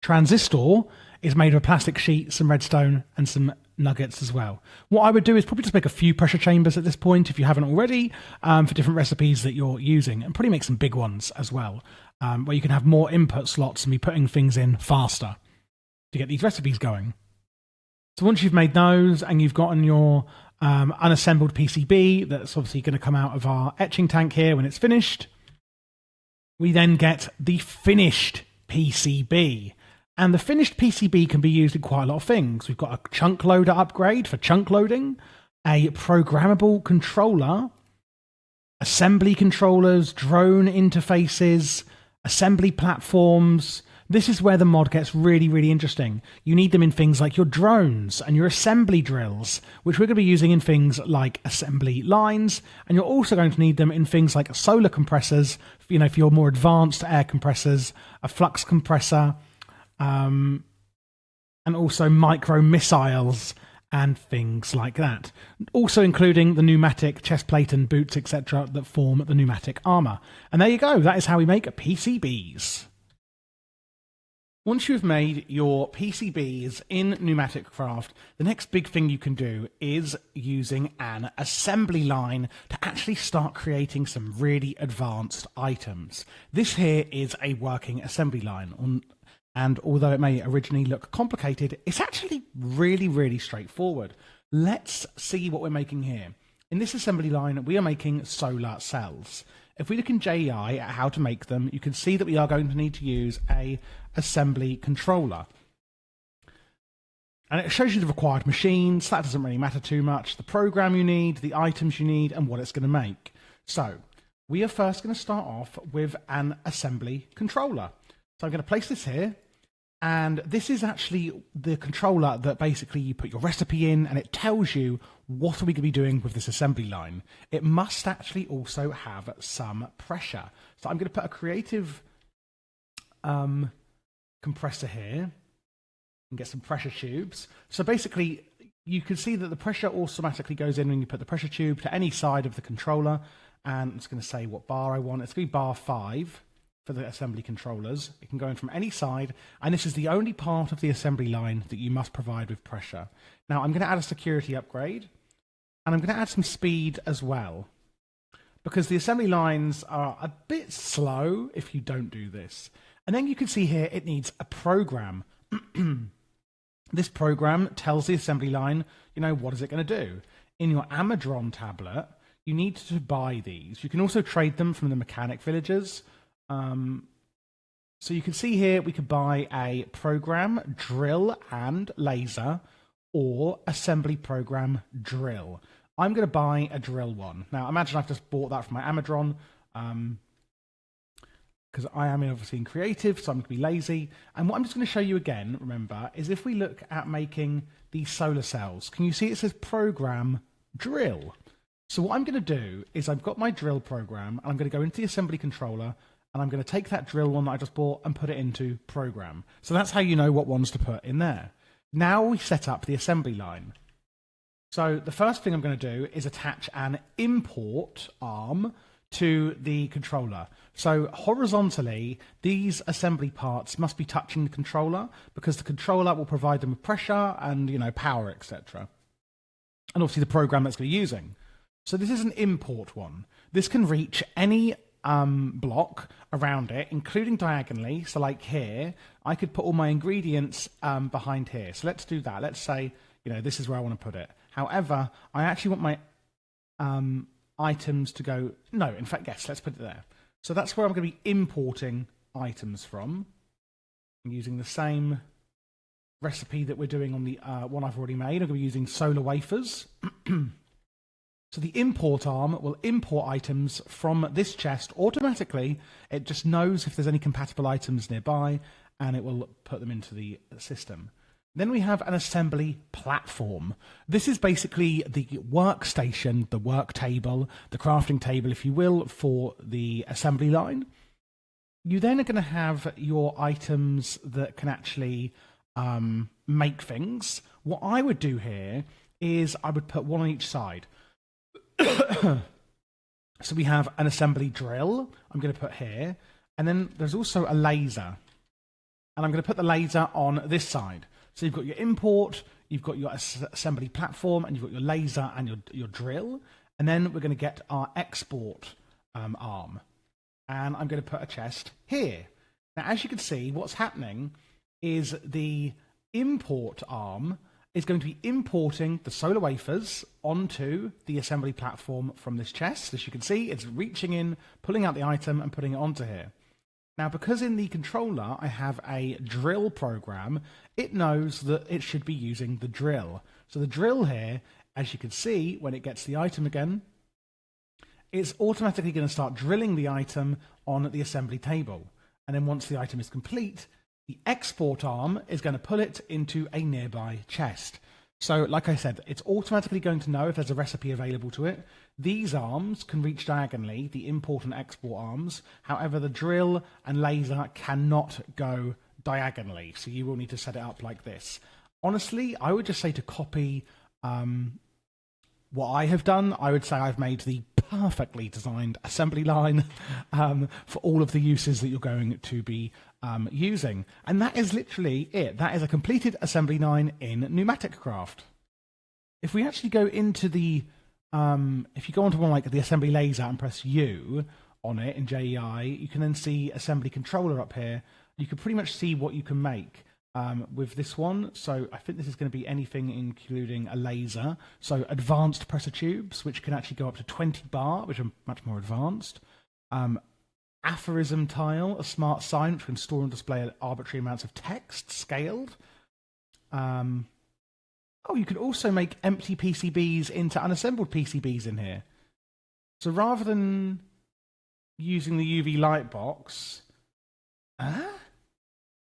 transistor is made of a plastic sheet, some redstone, and some nuggets as well. What I would do is probably just make a few pressure chambers at this point, if you haven't already, for different recipes that you're using, and probably make some big ones as well, where you can have more input slots and be putting things in faster to get these recipes going. So once you've made those and you've gotten your unassembled PCB, that's obviously going to come out of our etching tank here when it's finished, we then get the finished PCB. And the finished PCB can be used in quite a lot of things. We've got a chunk loader upgrade for chunk loading, a programmable controller, assembly controllers, drone interfaces, assembly platforms. This is where the mod gets really, really interesting. You need them in things like your drones and your assembly drills, which we're going to be using in things like assembly lines. And you're also going to need them in things like solar compressors, for your more advanced air compressors, a flux compressor, and also micro missiles and things like that. Also including the pneumatic chest plate and boots, etc., that form the pneumatic armor. And there you go. That is how we make PCBs. Once you've made your PCBs in PneumaticCraft, the next big thing you can do is using an assembly line to actually start creating some really advanced items. This here is a working assembly line, and although it may originally look complicated, it's actually really, really straightforward. Let's see what we're making here. In this assembly line, we are making solar cells. If we look in JEI at how to make them, you can see that we are going to need to use a assembly controller. And it shows you the required machines. That doesn't really matter too much. The program you need, the items you need, and what it's going to make. So we are first going to start off with an assembly controller. So I'm going to place this here. And this is actually the controller that basically you put your recipe in, and it tells you what are we going to be doing with this assembly line. It must actually also have some pressure. So I'm going to put a creative compressor here and get some pressure tubes. So basically, you can see that the pressure automatically goes in when you put the pressure tube to any side of the controller. And it's going to say what bar I want. It's going to be bar 5. For the assembly controllers. It can go in from any side, and this is the only part of the assembly line that you must provide with pressure. Now I'm going to add a security upgrade. And I'm going to add some speed as well, because the assembly lines are a bit slow if you don't do this. And then you can see here it needs a program. This program tells the assembly line, what is it going to do? In your Amadron tablet, you need to buy these. You can also trade them from the mechanic villagers. So you can see here we could buy a program, drill, and laser, or assembly program, drill. I'm going to buy a drill one. Now, imagine I've just bought that from my Amadron, because I am obviously in creative, so I'm going to be lazy. And what I'm just going to show you again, remember, is if we look at making these solar cells, can you see it says program drill? So what I'm going to do is I've got my drill program, and I'm going to go into the assembly controller, and I'm going to take that drill one that I just bought and put it into program. So that's how you know what ones to put in there. Now we set up the assembly line. So the first thing I'm going to do is attach an import arm to the controller. So horizontally, these assembly parts must be touching the controller, because the controller will provide them with pressure and, power, etc. And obviously the program that's going to be using. So this is an import one. This can reach any block around it, including diagonally. So like here, I could put all my ingredients behind here. So let's do that. Let's say, this is where I want to put it. However, I actually want my items to go... No, in fact, yes, let's put it there. So that's where I'm going to be importing items from. I'm using the same recipe that we're doing on the one I've already made. I'm going to be using solar wafers. So the import arm will import items from this chest automatically. It just knows if there's any compatible items nearby, and it will put them into the system. Then we have an assembly platform. This is basically the workstation, the work table, the crafting table, if you will, for the assembly line. You then are going to have your items that can actually make things. What I would do here is I would put one on each side. So we have an assembly drill I'm going to put here, and then there's also a laser, and I'm going to put the laser on this side. So you've got your import, you've got your assembly platform, and you've got your laser and your drill, and then we're going to get our export arm, and I'm going to put a chest here. Now, as you can see, what's happening is the import arm is going to be importing the solar wafers onto the assembly platform from this chest. As you can see, it's reaching in, pulling out the item and putting it onto here. Now, because in the controller I have a drill program, it knows that it should be using the drill. So the drill here, as you can see, when it gets the item again, it's automatically going to start drilling the item on the assembly table. And then once the item is complete, the export arm is going to pull it into a nearby chest. So, like I said, it's automatically going to know if there's a recipe available to it. These arms can reach diagonally, the import and export arms. However, the drill and laser cannot go diagonally, so you will need to set it up like this. Honestly, I would just say to copy what I have done. I would say I've made the perfectly designed assembly line for all of the uses that you're going to be using. And that is literally it. That is a completed assembly line in PneumaticCraft. If we actually go into the, if you go onto one like the assembly laser and press U on it in JEI, you can then see assembly controller up here. You can pretty much see what you can make with this one. So I think this is going to be anything including a laser. So advanced pressure tubes, which can actually go up to 20 bar, which are much more advanced. Aphorism tile, a smart sign which can store and display arbitrary amounts of text scaled. Oh, you could also make empty PCBs into unassembled PCBs in here. So rather than using the UV light box,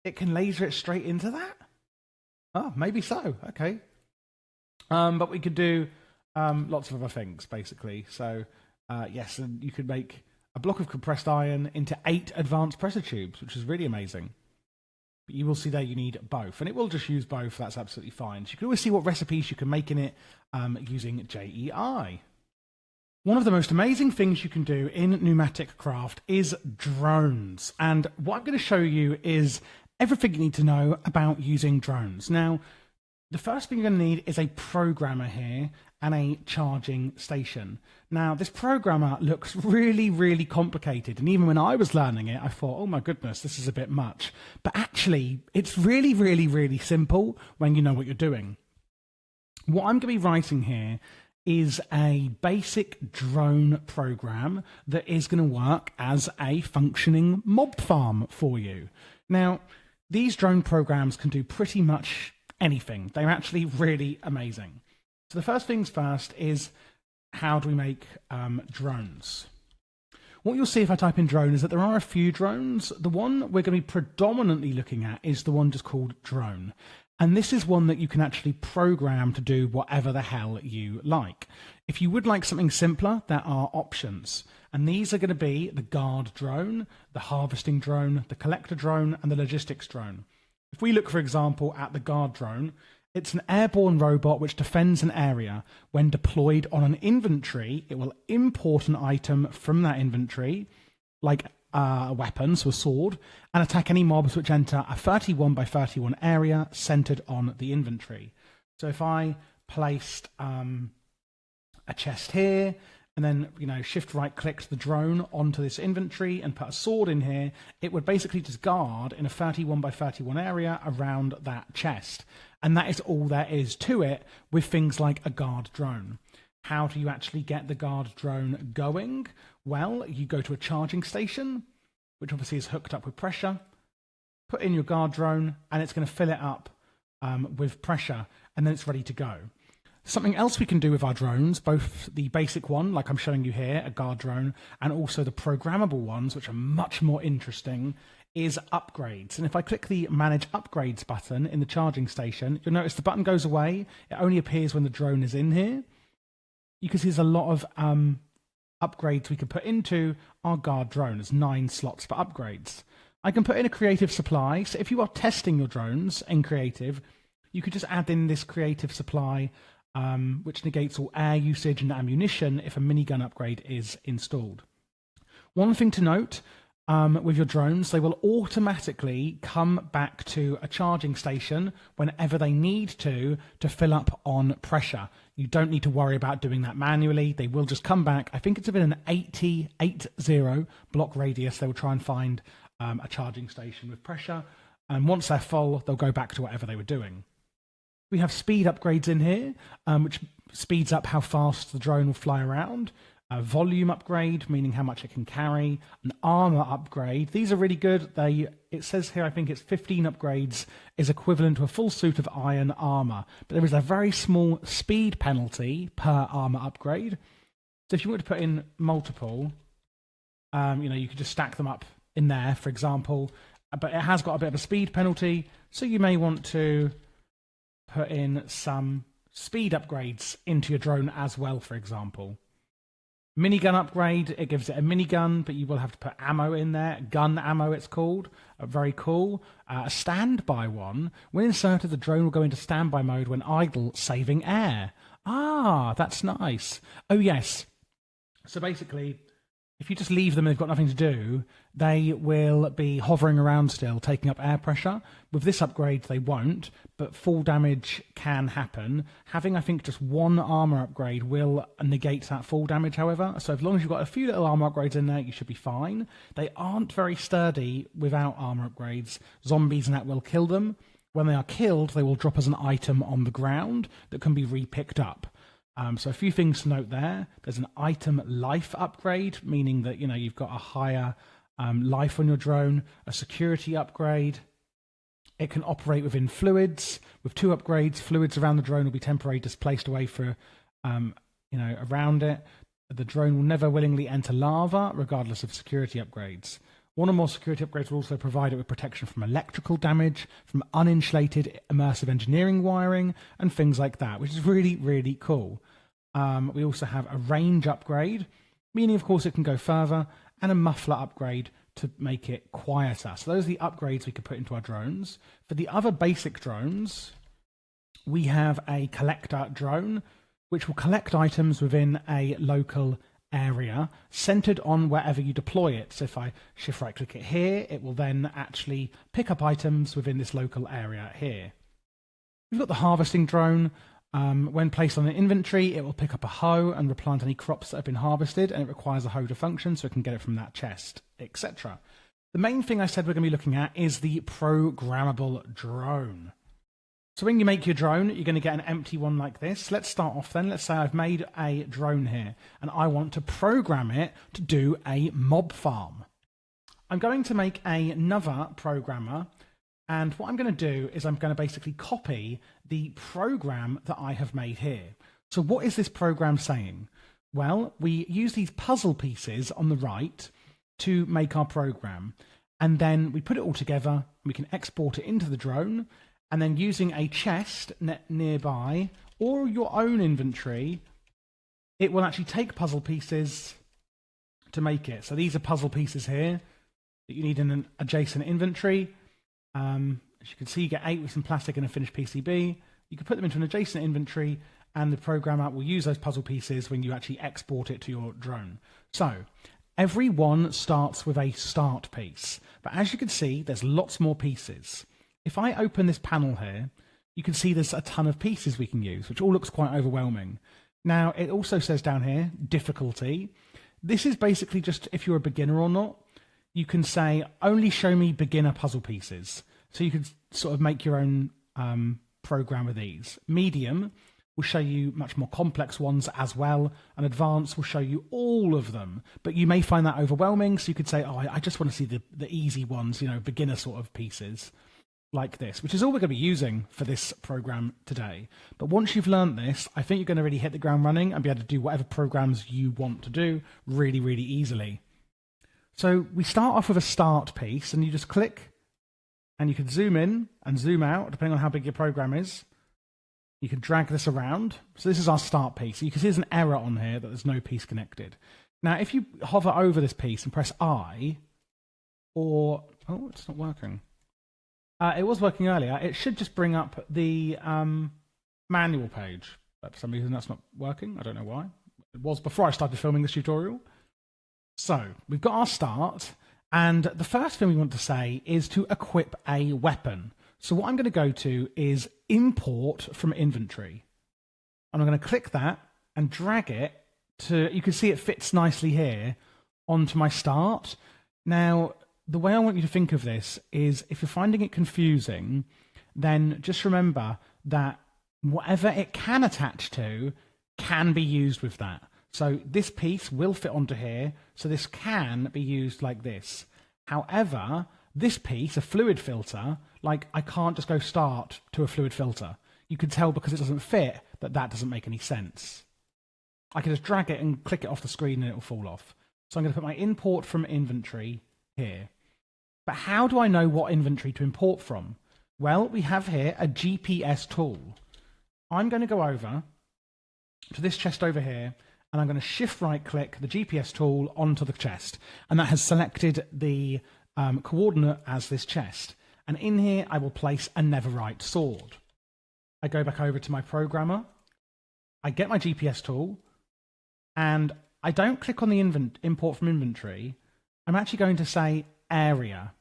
it can laser it straight into that? Oh, maybe so. Okay. But we could do lots of other things, basically. So, yes, and you could make a block of compressed iron into 8 advanced pressure tubes, which is really amazing. But you will see there you need both, and it will just use both. That's absolutely fine. So you can always see what recipes you can make in it using JEI. One of the most amazing things you can do in PneumaticCraft is drones. And what I'm going to show you is everything you need to know about using drones. Now, the first thing you're going to need is a programmer here and a charging station. Now, this programmer looks really, really complicated. And even when I was learning it, I thought, oh my goodness, this is a bit much. But actually, it's really, really, really simple when you know what you're doing. What I'm going to be writing here is a basic drone program that is going to work as a functioning mob farm for you. Now, these drone programs can do pretty much anything. They're actually really amazing. So the first things first is, how do we make drones? What you'll see if I type in drone is that there are a few drones. The one we're going to be predominantly looking at is the one just called drone. And this is one that you can actually program to do whatever the hell you like. If you would like something simpler, there are options. And these are going to be the guard drone, the harvesting drone, the collector drone, and the logistics drone. If we look, for example, at the guard drone, it's an airborne robot which defends an area. When deployed on an inventory, it will import an item from that inventory, like a weapon, so a sword, and attack any mobs which enter a 31 by 31 area centered on the inventory. So if I placed a chest here, and then, shift right clicked the drone onto this inventory and put a sword in here, it would basically just guard in a 31 by 31 area around that chest. And that is all there is to it with things like a guard drone. How do you actually get the guard drone going? Well, you go to a charging station, which obviously is hooked up with pressure, put in your guard drone, and it's going to fill it up with pressure, and then it's ready to go. Something else we can do with our drones, both the basic one, like I'm showing you here, a guard drone, and also the programmable ones, which are much more interesting, is upgrades. And if I click the Manage Upgrades button in the charging station, you'll notice the button goes away. It only appears when the drone is in here. You can see there's a lot of upgrades we can put into our guard drone. There's 9 slots for upgrades. I can put in a creative supply. So if you are testing your drones in creative, you could just add in this creative supply, which negates all air usage and ammunition if a minigun upgrade is installed. One thing to note, with your drones, they will automatically come back to a charging station whenever they need to fill up on pressure. You don't need to worry about doing that manually. They will just come back. I think it's within an 80 block radius. They will try and find a charging station with pressure. And once they're full, they'll go back to whatever they were doing. We have speed upgrades in here, which speeds up how fast the drone will fly around. A volume upgrade, meaning how much it can carry. An armor upgrade. These are really good. It says here, I think it's 15 upgrades is equivalent to a full suit of iron armor. But there is a very small speed penalty per armor upgrade. So if you want to put in multiple, you could just stack them up in there, for example. But it has got a bit of a speed penalty. So you may want to put in some speed upgrades into your drone as well, for example. Minigun upgrade, it gives it a minigun, but you will have to put ammo in there. Gun ammo, it's called. Very cool. A standby one. When inserted, the drone will go into standby mode when idle, saving air. Ah, that's nice. Oh, yes. So basically, if you just leave them and they've got nothing to do, they will be hovering around still, taking up air pressure. With this upgrade, they won't, but full damage can happen. Having, I think, just one armor upgrade will negate that full damage, however. So as long as you've got a few little armor upgrades in there, you should be fine. They aren't very sturdy without armor upgrades. Zombies and that will kill them. When they are killed, they will drop as an item on the ground that can be re-picked up. So a few things to note there. There's an item life upgrade, meaning that you've got a higher life on your drone. A security upgrade. It can operate within fluids. With 2 upgrades, fluids around the drone will be temporarily displaced away for around it. The drone will never willingly enter lava, regardless of security upgrades. One or more security upgrades will also provide it with protection from electrical damage, from uninsulated immersive engineering wiring, and things like that, which is really, really cool. We also have a range upgrade, meaning, of course, it can go further, and a muffler upgrade to make it quieter. So those are the upgrades we could put into our drones. For the other basic drones, we have a collector drone, which will collect items within a local area centered on wherever you deploy it. So if I shift right click it here, it will then actually pick up items within this local area here. We've got the harvesting drone. When placed on an inventory, it will pick up a hoe and replant any crops that have been harvested, and it requires a hoe to function, so it can get it from that chest, etc. The main thing I said we're going to be looking at is the programmable drone. So when you make your drone, you're going to get an empty one like this. Let's start off then. Let's say I've made a drone here, and I want to program it to do a mob farm. I'm going to make another programmer, and what I'm going to do is I'm going to basically copy the program that I have made here. So what is this program saying? Well, we use these puzzle pieces on the right to make our program, and then we put it all together. We can export it into the drone, and then using a chest nearby or your own inventory, it will actually take puzzle pieces to make it. So these are puzzle pieces here that you need in an adjacent inventory. As you can see, you get 8 with some plastic and a finished PCB. You can put them into an adjacent inventory, and the programmer will use those puzzle pieces when you actually export it to your drone. So every one starts with a start piece, but as you can see, there's lots more pieces. If I open this panel here, you can see there's a ton of pieces we can use, which all looks quite overwhelming. Now, it also says down here, difficulty. This is basically just if you're a beginner or not. You can say, only show me beginner puzzle pieces. So you can sort of make your own program with these. Medium will show you much more complex ones as well, and advanced will show you all of them. But you may find that overwhelming, so you could say, oh, I just want to see the easy ones, you know, beginner sort of pieces. Like this, which is all we're going to be using for this program today. But once you've learned this, I think you're going to really hit the ground running and be able to do whatever programs you want to do really, really easily. So we start off with a start piece, and you just click, and you can zoom in and zoom out depending on how big your program is. You can drag this around. So this is our start piece. You can see there's an error on here that there's no piece connected. Now, if you hover over this piece and press I, or oh, it's not working. It was working earlier. It should just bring up the manual page. But for some reason that's not working. I don't know why. It was before I started filming this tutorial. So we've got our start. And the first thing we want to say is to equip a weapon. So what I'm going to go to is import from inventory. And I'm going to click that and drag it to, you can see it fits nicely here onto my start. Now, the way I want you to think of this is if you're finding it confusing, then just remember that whatever it can attach to can be used with that. So this piece will fit onto here, so this can be used like this. However, this piece, a fluid filter, like I can't just go start to a fluid filter. You can tell because it doesn't fit that that doesn't make any sense. I can just drag it and click it off the screen and it will fall off. So I'm going to put my import from inventory here. But how do I know what inventory to import from? Well, we have here a GPS tool. I'm going to go over to this chest over here, and I'm going to shift right click the GPS tool onto the chest. And that has selected the coordinate as this chest. And in here, I will place a netherite sword. I go back over to my programmer. I get my GPS tool, and I don't click on the import from inventory. I'm actually going to say area.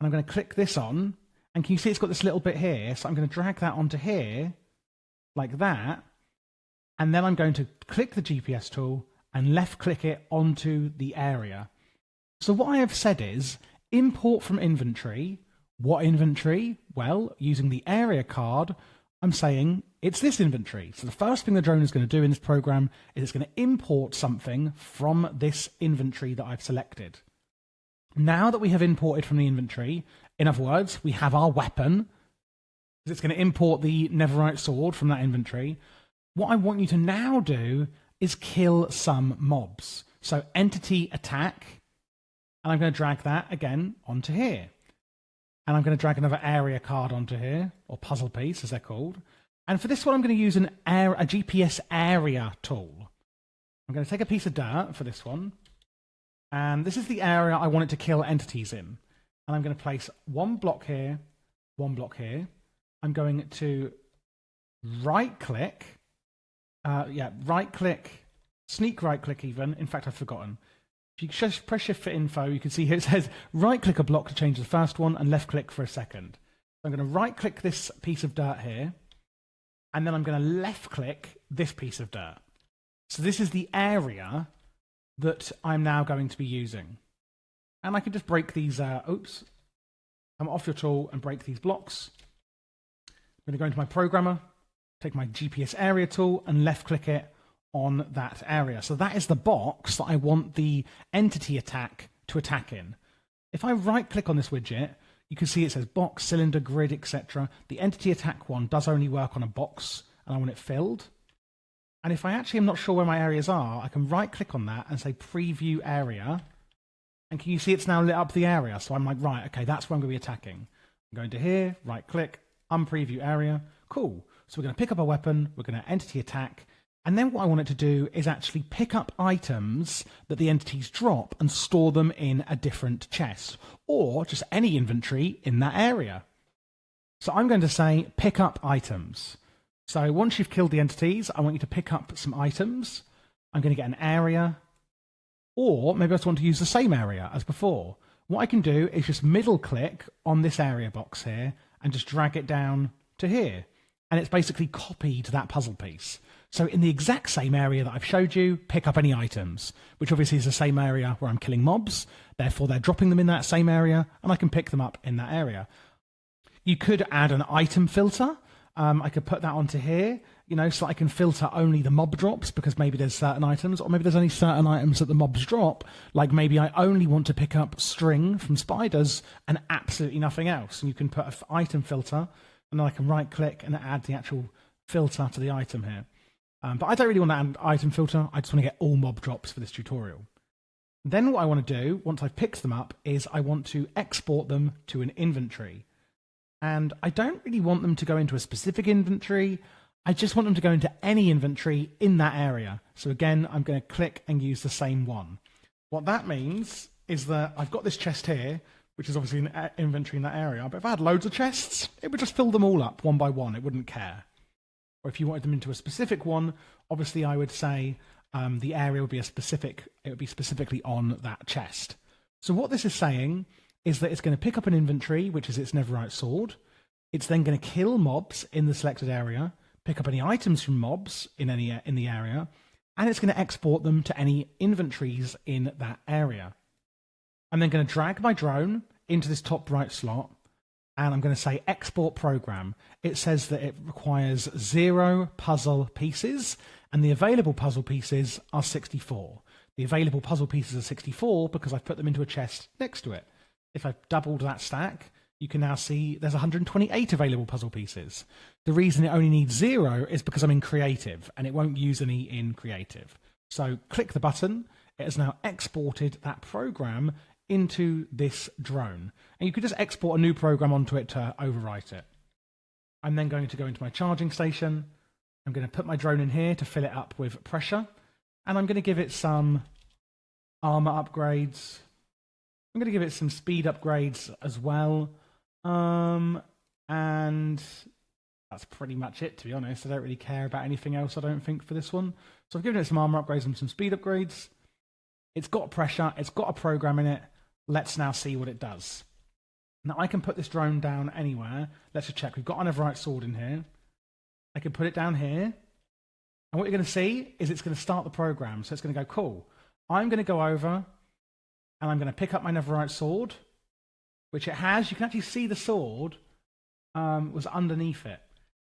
And I'm going to click this on, and can you see it's got this little bit here? So I'm going to drag that onto here, like that, and then I'm going to click the GPS tool and left click it onto the area. So what I have said is, import from inventory. What inventory? Well, using the area card, I'm saying it's this inventory. So the first thing the drone is going to do in this program is it's going to import something from this inventory that I've selected. Now that we have imported from the inventory, in other words, we have our weapon, it's going to import the netherite sword from that inventory. What I want you to now do is kill some mobs. So entity attack, and I'm going to drag that again onto here. And I'm going to drag another area card onto here, or puzzle piece as they're called. And for this one, I'm going to use a GPS area tool. I'm going to take a piece of dirt for this one. And this is the area I want it to kill entities in. And I'm going to place one block here, one block here. I'm going to right-click. Right-click, sneak right-click even. In fact, I've forgotten. If you just press Shift for info, you can see here it says right-click a block to change the first one and left-click for a second. So I'm going to right-click this piece of dirt here. and then I'm going to left click this piece of dirt. So this is the area that I'm now going to be using. And I can just break these, come off your tool and break these blocks. I'm going to go into my programmer, take my GPS area tool and left click it on that area. So that is the box that I want the entity attack to attack in. If I right click on this widget, you can see it says box, cylinder, grid, etc. The entity attack one does only work on a box and I want it filled. And if I actually am not sure where my areas are, I can right click on that and say preview area. And can you see it's now lit up the area? So I'm like, right, okay, that's where I'm going to be attacking. I'm going to here, right click, unpreview area. Cool. So we're going to pick up a weapon, we're going to entity attack. And then what I want it to do is actually pick up items that the entities drop and store them in a different chest or just any inventory in that area. So I'm going to say pick up items. So once you've killed the entities, I want you to pick up some items. I'm going to get an area, or maybe I just want to use the same area as before. What I can do is just middle click on this area box here and just drag it down to here. And it's basically copied that puzzle piece. So in the exact same area that I've showed you, pick up any items, which obviously is the same area where I'm killing mobs. Therefore, they're dropping them in that same area, and I can pick them up in that area. You could add an item filter. I could put that onto here, so I can filter only the mob drops because maybe there's certain items, or maybe there's only certain items that the mobs drop. Like maybe I only want to pick up string from spiders and absolutely nothing else. And you can put an item filter, and then I can right click and add the actual filter to the item here. But I don't really want to add an item filter. I just want to get all mob drops for this tutorial. Then what I want to do, once I've picked them up, is I want to export them to an inventory. And I don't really want them to go into a specific inventory. I just want them to go into any inventory in that area. So again, I'm going to click and use the same one. What that means is that I've got this chest here, which is obviously an inventory in that area. But if I had loads of chests, it would just fill them all up one by one. It wouldn't care. Or if you wanted them into a specific one, obviously I would say the area would be it would be specifically on that chest. So what this is saying is that it's going to pick up an inventory, which is its Netherite sword. It's then going to kill mobs in the selected area, pick up any items from mobs in the area, and it's going to export them to any inventories in that area. I'm then going to drag my drone into this top right slot, and I'm going to say export program. It says that it requires 0 puzzle pieces, and the available puzzle pieces are 64. The available puzzle pieces are 64 because I've put them into a chest next to it. If I've doubled that stack, you can now see there's 128 available puzzle pieces. The reason it only needs 0 is because I'm in creative, and it won't use any in creative. So click the button. It has now exported that program into this drone. And you could just export a new program onto it to overwrite it. I'm then going to go into my charging station. I'm going to put my drone in here to fill it up with pressure. And I'm going to give it some armor upgrades. I'm going to give it some speed upgrades as well. And that's pretty much it, to be honest. I don't really care about anything else, I don't think, for this one. So I've given it some armor upgrades and some speed upgrades. It's got pressure. It's got a program in it. Let's now see what it does. Now I can put this drone down anywhere. Let's just check. We've got a Netherite sword in here. I can put it down here. And what you're going to see is it's going to start the program. So it's going to go, cool. I'm going to go over and I'm going to pick up my Netherite sword, which it has. You can actually see the sword was underneath it.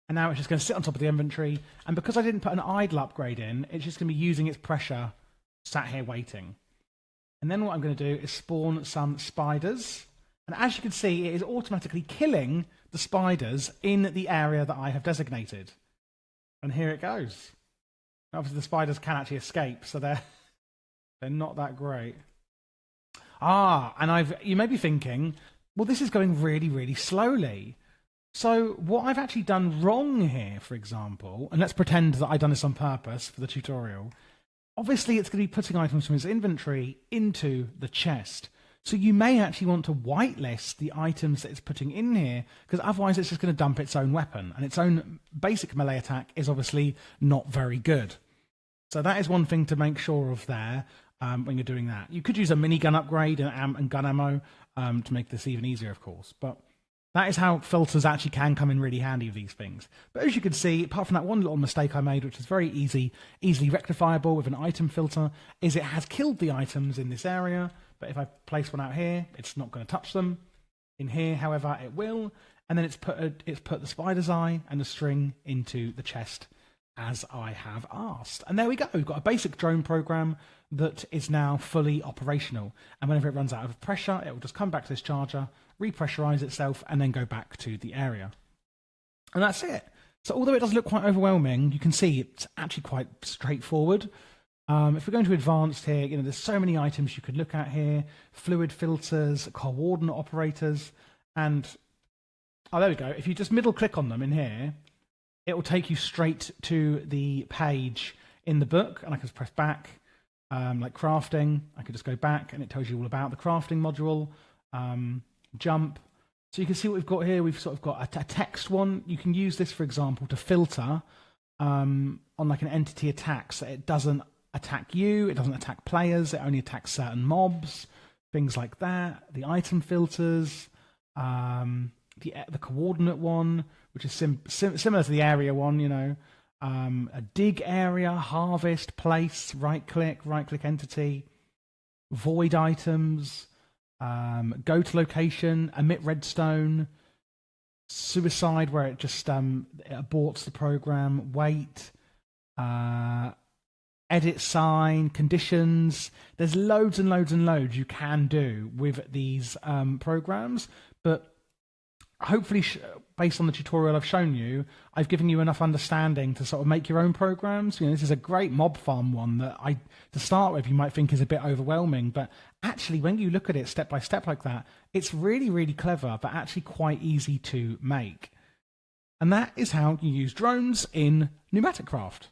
And now it's just going to sit on top of the inventory. And because I didn't put an idle upgrade in, it's just going to be using its pressure, sat here waiting. And then what I'm going to do is spawn some spiders. And as you can see, it is automatically killing the spiders in the area that I have designated. And here it goes. Obviously, the spiders can actually escape, so they're not that great. And you may be thinking, well, this is going really, really slowly. So what I've actually done wrong here, for example, and let's pretend that I've done this on purpose for the tutorial. Obviously, it's going to be putting items from its inventory into the chest. So you may actually want to whitelist the items that it's putting in here, because otherwise it's just going to dump its own weapon. And its own basic melee attack is obviously not very good. So that is one thing to make sure of there when you're doing that. You could use a minigun upgrade and gun ammo to make this even easier, of course. But That is how filters actually can come in really handy with these things. But as you can see, apart from that one little mistake I made, which is very easily rectifiable with an item filter, is it has killed the items in this area. But if I place one out here, it's not going to touch them. In here, however, it will. And then it's put the spider's eye and the string into the chest as I have asked. And there we go. We've got a basic drone program that is now fully operational. And whenever it runs out of pressure, it will just come back to this charger, repressurize itself, and then go back to the area. And that's it. So although it does look quite overwhelming, you can see it's actually quite straightforward. If we're going to advanced here, there's so many items you could look at here. Fluid filters, coordinate operators, and there we go. If you just middle click on them in here, it will take you straight to the page in the book, and I can just press back, like crafting. I could just go back, and it tells you all about the crafting module. Jump. So you can see what we've got here. We've sort of got a text one. You can use this, for example, to filter on like an entity attack, so it doesn't attack you, it doesn't attack players, it only attacks certain mobs, things like that. The item filters, the coordinate one, which is similar to the area one, a dig area, harvest, place, right click entity, void items, go to location, emit redstone, suicide, where it just it aborts the program, wait, edit sign, conditions. There's loads and loads and loads you can do with these programs, but hopefully based on the tutorial I've shown you, I've given you enough understanding to sort of make your own programs. This is a great mob farm one that to start with, you might think is a bit overwhelming, but actually when you look at it step by step like that, it's really, really clever, but actually quite easy to make. And that is how you use drones in PneumaticCraft.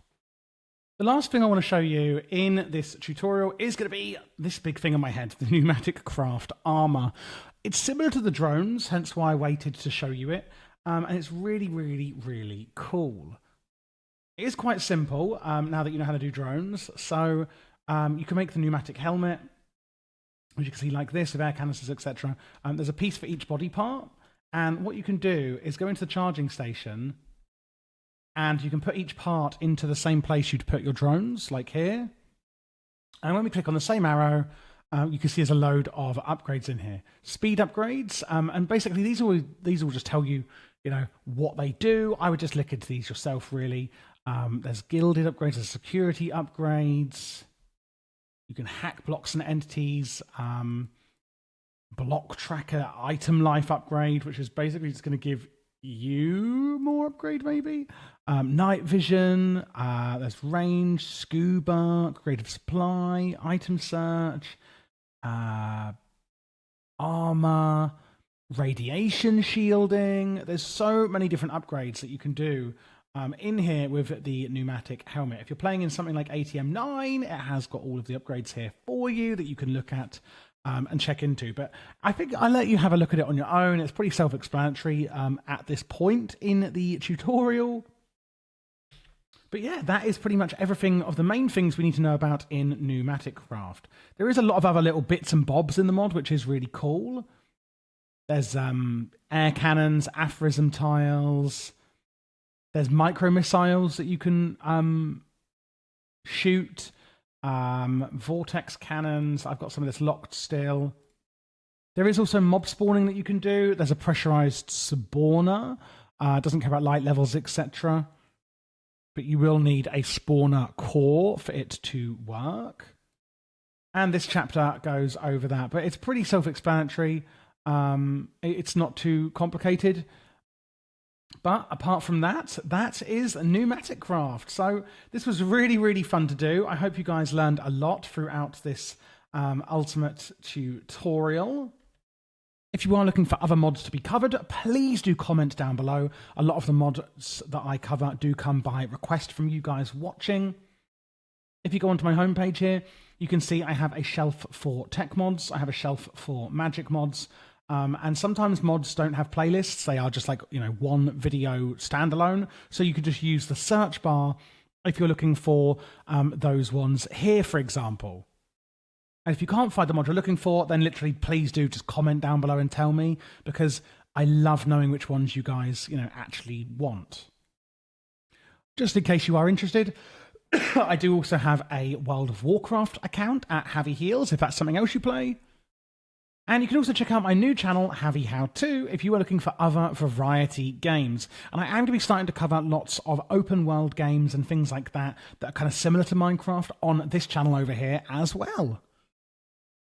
The last thing I want to show you in this tutorial is going to be this big thing on my head, the PneumaticCraft Armor. It's similar to the drones, hence why I waited to show you it, and it's really, really, really cool. It is quite simple now that you know how to do drones. So you can make the pneumatic helmet, which you can see like this with air canisters, etc. There's a piece for each body part, and what you can do is go into the charging station, and you can put each part into the same place you'd put your drones, like here. And when we click on the same arrow, you can see there's a load of upgrades in here. Speed upgrades, and basically these will just tell you, what they do. I would just look into these yourself, really. There's gilded upgrades, there's security upgrades. You can hack blocks and entities. Block tracker item life upgrade, which is basically just going to give you more upgrade, maybe. Night vision, there's range, scuba, creative supply, item search, armor, radiation shielding. There's so many different upgrades that you can do in here with the pneumatic helmet. If you're playing in something like ATM 9, it has got all of the upgrades here for you that you can look at and check into. But I think I'll let you have a look at it on your own. It's pretty self-explanatory at this point in the tutorial. But yeah, that is pretty much everything of the main things we need to know about in PneumaticCraft. There is a lot of other little bits and bobs in the mod, which is really cool. There's air cannons, aphorism tiles. There's micro missiles that you can shoot. Vortex cannons. I've got some of this locked still. There is also mob spawning that you can do. There's a pressurized spawner. Doesn't care about light levels, etc. But you will need a spawner core for it to work. And this chapter goes over that, but it's pretty self-explanatory. It's not too complicated. But apart from that, that is PneumaticCraft. So this was really, really fun to do. I hope you guys learned a lot throughout this ultimate tutorial. If you are looking for other mods to be covered, please do comment down below. A lot of the mods that I cover do come by request from you guys watching. If you go onto my homepage here, you can see I have a shelf for tech mods. I have a shelf for magic mods. And sometimes mods don't have playlists. They are just like, one video standalone. So you could just use the search bar if you're looking for those ones here, for example. And if you can't find the mod you're looking for, then literally please do just comment down below and tell me, because I love knowing which ones you guys, actually want. Just in case you are interested, I do also have a World of Warcraft account at Havy Heals, if that's something else you play. And you can also check out my new channel, Havy How To, if you are looking for other variety games. And I am going to be starting to cover lots of open world games and things like that that are kind of similar to Minecraft on this channel over here as well.